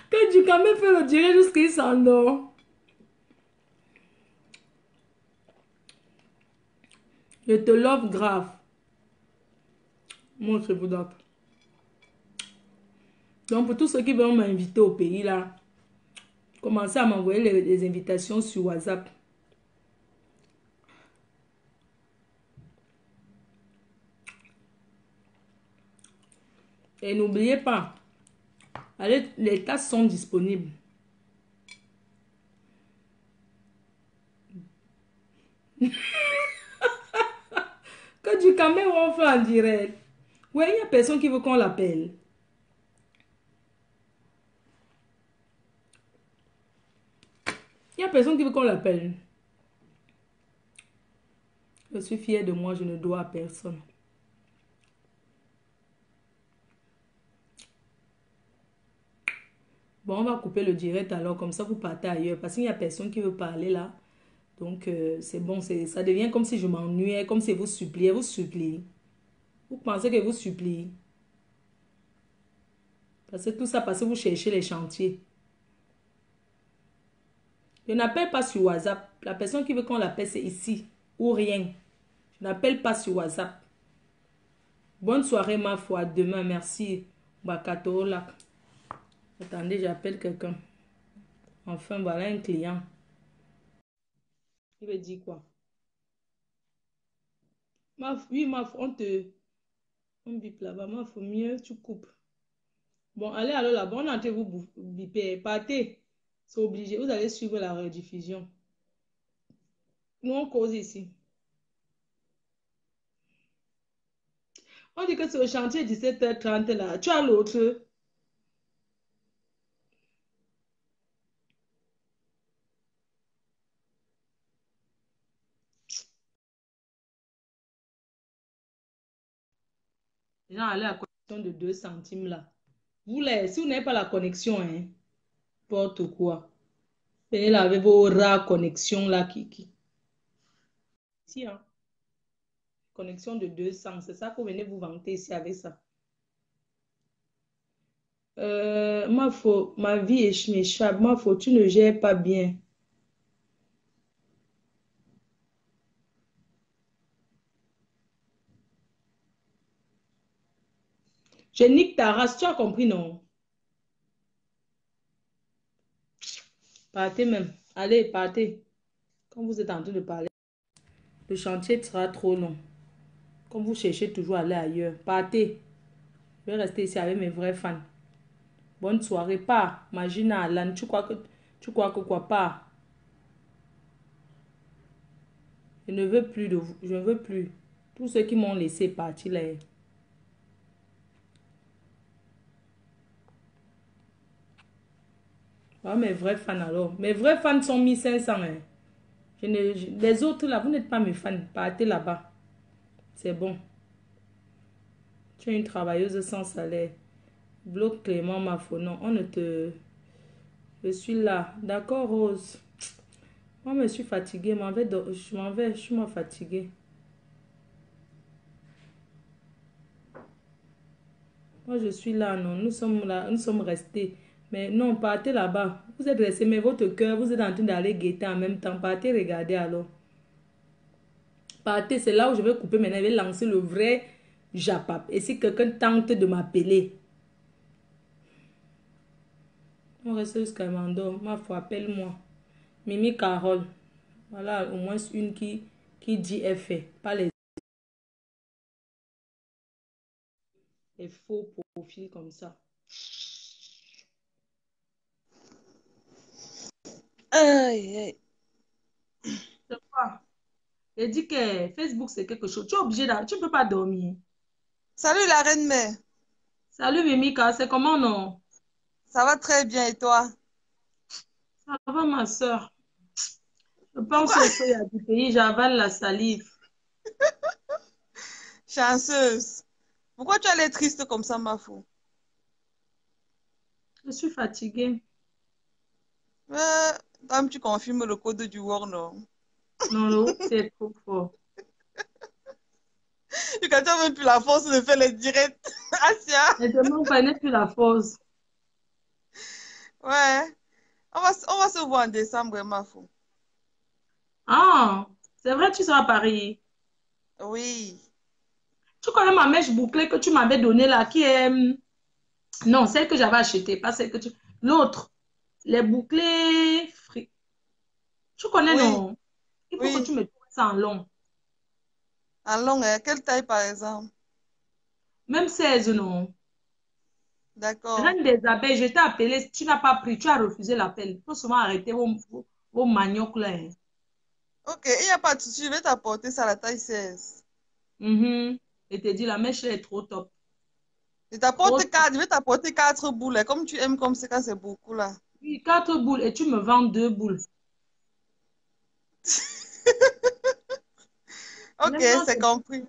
Que du quand même fait le durer jusqu'à s'endort. Je te love grave. Moi, je vous donne. Donc, pour tous ceux qui veulent m'inviter au pays, là, commencez à m'envoyer les invitations sur WhatsApp. Et n'oubliez pas, allez, les tasses sont disponibles. Que du Cameroun, on fait en direct. Ouais, il n'y a personne qui veut qu'on l'appelle. Il n'y a personne qui veut qu'on l'appelle. Je suis fière de moi, je ne dois à personne. Bon, on va couper le direct alors, comme ça vous partez ailleurs. Parce qu'il n'y a personne qui veut parler là. Donc, c'est bon, ça devient comme si je m'ennuyais, comme si vous suppliez, vous suppliez. Vous pensez que vous suppliez. Parce que tout ça, parce que vous cherchez les chantiers. Je n'appelle pas sur WhatsApp. La personne qui veut qu'on l'appelle, c'est ici. Ou rien. Je n'appelle pas sur WhatsApp. Bonne soirée, ma foi. Demain, merci. Bakatola. Attendez, j'appelle quelqu'un. Enfin, voilà un client. Il veut dire quoi? Oui, ma foi, on bip là-bas. Ma foi, mieux, tu coupes. Bon, allez alors là-bas. On est en train de vous biper. Partez. C'est obligé. Vous allez suivre la rediffusion. Nous, on cause ici. On dit que c'est au chantier 17h30 là. Tu as l'autre. Les gens allaient à la connexion de 2 centimes là. Vous, les, si vous n'avez pas la connexion, hein, n'importe quoi. Venez là avec vos rares connexions là qui. Si, hein, connexion de 200, c'est ça que vous venez vous vanter ici avec ça. Ma vie m'échappe. Ma faute, tu ne gères pas bien. Je nique ta race, tu as compris, non? Partez même. Allez, partez. Quand vous êtes en train de parler, le chantier sera trop long. Comme vous cherchez toujours à aller ailleurs, partez. Je vais rester ici avec mes vrais fans. Bonne soirée, pas. Magina, Alan, tu crois que quoi, pas? Je ne veux plus de vous. Je ne veux plus. Tous ceux qui m'ont laissé partir là. Ah, mes vrais fans alors. Mes vrais fans sont 1500. Hein. Les autres là, vous n'êtes pas mes fans. Partez là-bas. C'est bon. Tu es une travailleuse sans salaire. Bloque Clément Mafo. Non, on ne te... Je suis là. D'accord, Rose. Moi, je suis fatiguée. Je suis fatiguée. Moi, je suis là, non. Nous sommes là, nous sommes restés. Mais non, partez là-bas. Vous êtes restés, mais votre cœur, vous êtes en train d'aller guetter en même temps. Partez, regardez alors. Partez, c'est là où je vais couper maintenant. Je vais lancer le vrai Japap. Et si quelqu'un tente de m'appeler, on reste jusqu'à m'endort. Ma foi, appelle-moi. Mimi Carole. Voilà, au moins une qui dit est fait. Pas les faux profils comme ça. Aïe, aïe. C'est quoi? J'ai dit que Facebook, c'est quelque chose. Tu es obligé d'aller. Tu ne peux pas dormir. Salut la reine mère. Salut Mimika, c'est comment non? Ça va très bien et toi? Ça va ma soeur. Je pense Pourquoi? au soya du pays, j'avale la salive. Chanceuse. Pourquoi tu as l'air triste comme ça, ma fou? Je suis fatiguée. Euh, Toi, tu confirmes le code du Word, non? Non, le ouf, c'est trop fort. Et quand tu n'as même plus la force de faire les directs. Asia. Ne demande pas, n'est plus la force. Ouais. On va se voir en décembre, ma fou. Ah, c'est vrai, tu seras à Paris. Oui. Tu connais ma mèche bouclée que tu m'avais donnée là, qui est... Non, celle que j'avais achetée, pas celle que tu... L'autre, les bouclés... Tu connais, Oui. non? Il faut que tu Oui. me trouves ça en long. En long, hein? Quelle taille, par exemple? Même 16, non? D'accord. Reine des abeilles, je t'ai appelé, tu n'as pas pris, tu as refusé l'appel. Il faut souvent arrêter vos maniocs là, hein. Ok, il n'y a pas de souci. Je vais t'apporter ça à la taille 16. Mhm. Et te dit, la mèche là est trop top. Trop top. Je vais t'apporter 4 boules, hein, comme tu aimes, comme c'est quand c'est beaucoup, là. Oui, 4 boules et tu me vends 2 boules. Ok, Maintenant, c'est compris.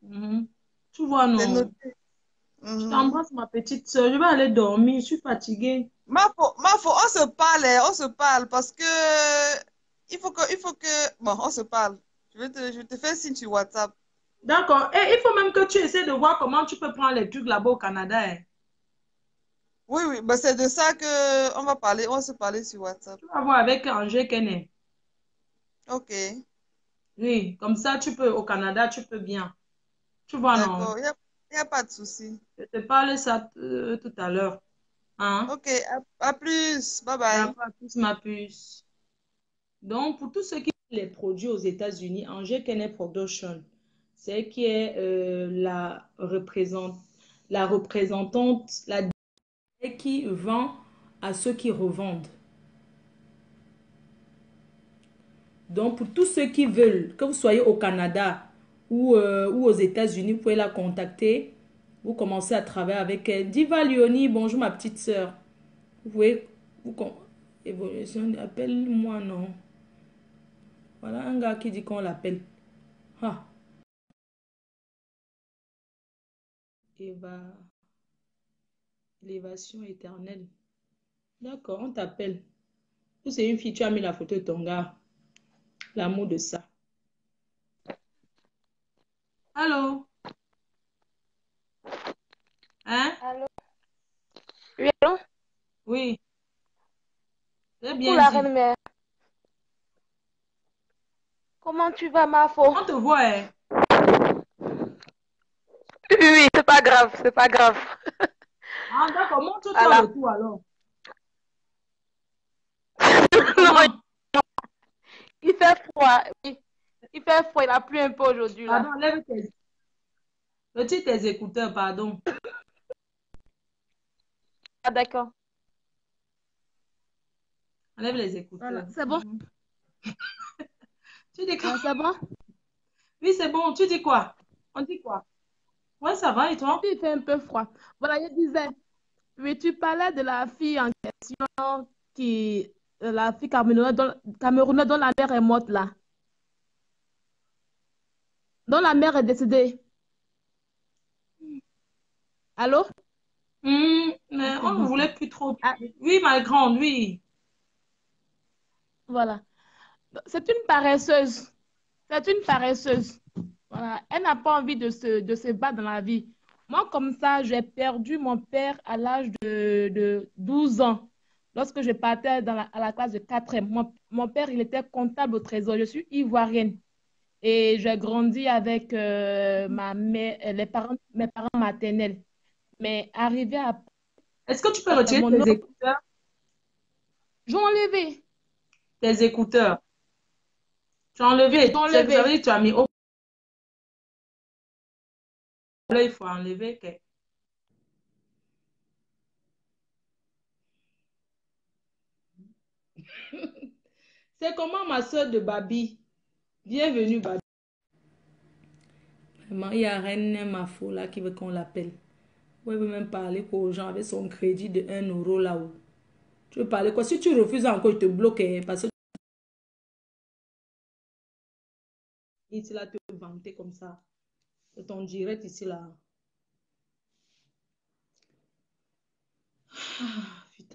Mhm. Tu vois, C'est non? noté. Je Mhm. t'embrasse, ma petite soeur. Je vais aller dormir. Je suis fatiguée. On se parle, hein, on se parle parce que il faut que, bon, on se parle. Je vais te faire signe sur WhatsApp. D'accord. Et il faut même que tu essaies de voir comment tu peux prendre les trucs là-bas au Canada, hein. Oui, oui, bah c'est de ça que on va se parler sur WhatsApp. Tu vas voir avec Angers Kene. Ok, Oui, comme ça, tu peux, au Canada, tu peux bien. Tu vois, non? d'accord, y a pas de souci. Je te parle ça tout à l'heure. Hein? Ok, à plus, bye bye. D'accord, à plus, ma puce. Donc, pour tous ceux qui les produits aux États-Unis, Angers Kene Production, c'est qui est la représentante, qui vend à ceux qui revendent. Donc, pour tous ceux qui veulent, que vous soyez au Canada ou aux États-Unis, vous pouvez la contacter. Vous commencez à travailler avec elle. Diva Lioni, bonjour ma petite sœur. Vous pouvez, évolution, appelle-moi, non. Voilà un gars qui dit qu'on l'appelle. Ah, Eva, élévation éternelle. D'accord, on t'appelle. Ou c'est une fille, tu as mis la photo de ton gars. L'amour de ça. Allô? Hein? Allô? Oui, allô? Oui, j'ai Pour bien la dit. reine-mère. Comment tu vas, ma faux? On te voit, hein? Oui, oui, c'est pas grave, c'est pas grave. Ah, d'accord, montre-toi Voilà. le tout alors. C'est Non, comment? il fait froid. Oui, il fait froid, il a plu un peu aujourd'hui, là. Pardon, lève tes écouteurs, pardon. Ah, d'accord. Enlève les Voilà, écouteurs. c'est bon? Mhm. Tu dis quoi? C'est bon? Oui, c'est bon. Tu dis quoi? On dit quoi? Ouais, ça va et J'ai toi? dit, il fait un peu froid. Voilà, je disais, oui, tu parlais de la fille en question la fille camerounaise dont la mère est morte, là. Dont la mère est décédée. Allô? Mais Ok, on ne d'accord. voulait plus trop. Ah, Oui, ma grande, oui. voilà. C'est une paresseuse. C'est une paresseuse. Voilà. Elle n'a pas envie de se battre dans la vie. Moi, comme ça, j'ai perdu mon père à l'âge de 12 ans. Lorsque je partais à la classe de 4e, mon père, il était comptable au trésor. Je suis ivoirienne. Et j'ai grandi avec ma mère, mes parents maternels. Mais arrivé à Est-ce que tu peux retirer mon tes oncle, écouteurs? j'ai enlevé. Tes écouteurs. Tu as Oui, j'ai enlevé. Ça veut enlevé. dire que tu as mis au là, il faut enlever. C'est comment ma soeur de Babi? Bienvenue, Babi. Vraiment, il y a Reine Mafo là qui veut qu'on l'appelle. Vous pouvez même parler aux gens avec son crédit de 1 € là-haut. Tu veux parler quoi? Si tu refuses encore, je te bloque, hein, parce que ici là, te vanter comme ça. C'est ton direct ici là.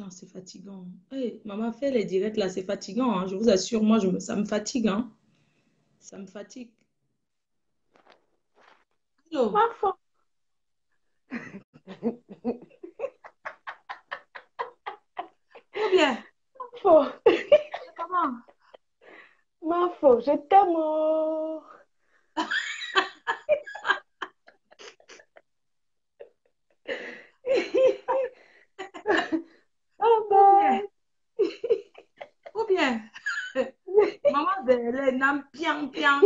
Putain, c'est fatigant. Hey, maman fait les directs là, c'est fatigant, hein. Je vous assure, moi, ça me fatigue, hein. Ça me fatigue. Allô? Ma faute. Ou bien, Faux. c'est comment? Ma faute. Je t'aime. Oh. Bye Ou bien, bye. ou bien. Maman, elle est nam piang piang.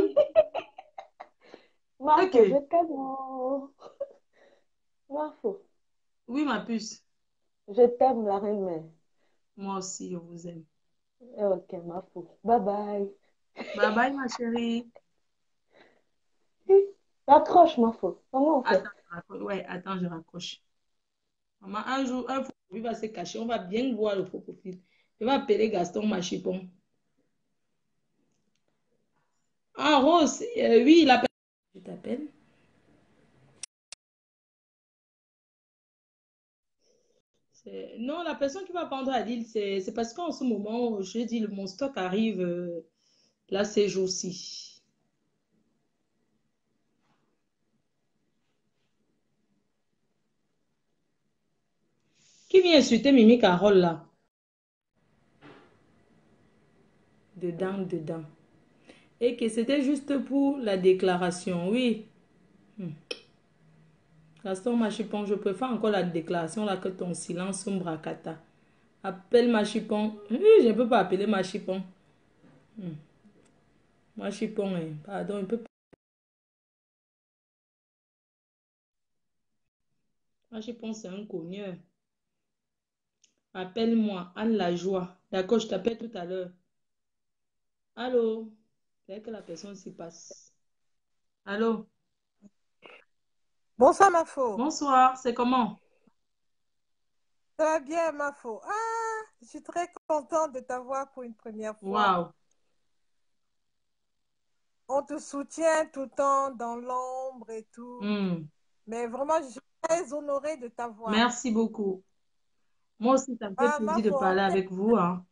Ma faute. Je Ok. t'aime. Oh. Ma faute. Oui, ma puce. Je t'aime, la reine-mère. Moi aussi, je vous aime. Ok, ma faute. Bye bye. Bye bye, ma chérie. Raccroche, ma faute. Comment on fait? Attends, je raccroche. Ouais, attends, je raccroche. Maman, un jour, un faux profil va se cacher. On va bien voir le faux profil. Je vais appeler Gaston Machipon. Ah, Rose, oui, il appelle. Je t'appelle. Non, la personne qui va prendre à Lille, c'est parce qu'en ce moment, je dis, mon stock arrive là ces jours-ci. Qui vient insulter Mimi Carole là? Dedans, dedans. Et que c'était juste pour la déclaration, oui. Hmm. Gaston Machipon, je préfère encore la déclaration là que ton silence, Mbracata. Appelle Machipon. Je ne peux pas appeler Machipon. Hmm. Machipon, hein. Pardon, il peut pas. Machipon, c'est un cogneur. Appelle-moi, Anne la joie. D'accord, je t'appelle tout à l'heure. Allô? Dès que la personne s'y passe. Allô? Bonsoir, Mafo. Bonsoir, c'est comment? Ça va bien, Mafo? Ah, je suis très contente de t'avoir pour une première fois. Waouh. On te soutient tout le temps dans l'ombre et tout. Hmm. Mais vraiment, je suis très honorée de t'avoir. Merci beaucoup. Moi aussi, ça me fait Ah, plaisir de Mafo, parler avec vous, hein.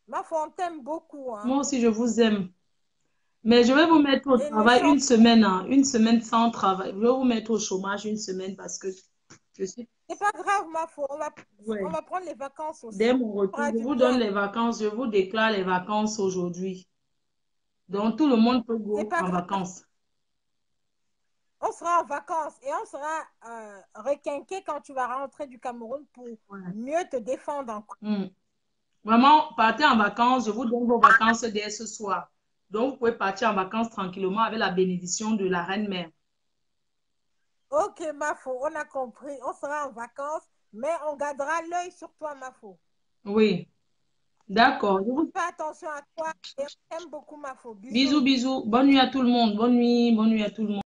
Mafo, on t'aime beaucoup, Moi hein. aussi, je vous aime. Mais je vais vous mettre au Et ne travail change. une semaine, hein. Une semaine sans travail. Je vais vous mettre au chômage une semaine parce que je suis... C'est pas grave, Mafo. On Ouais. va prendre les vacances Dès aussi. mon Ça retour, fera je du vous donne bien. les vacances. Je vous déclare les vacances aujourd'hui. Donc, tout le monde peut C'est go pas en grave. vacances. On sera en vacances et on sera requinqué quand tu vas rentrer du Cameroun pour Ouais. mieux te défendre encore. Hmm. Vraiment, partez en vacances. Je vous donne vos vacances dès ce soir. Donc, vous pouvez partir en vacances tranquillement avec la bénédiction de la Reine-Mère. Ok, Mafo, on a compris. On sera en vacances, mais on gardera l'œil sur toi, Mafo. Oui, d'accord. Fais attention à toi et on t'aime beaucoup, Mafo. Bisous, Bisous. bisous. Bonne nuit à tout le monde. Bonne nuit à tout le monde.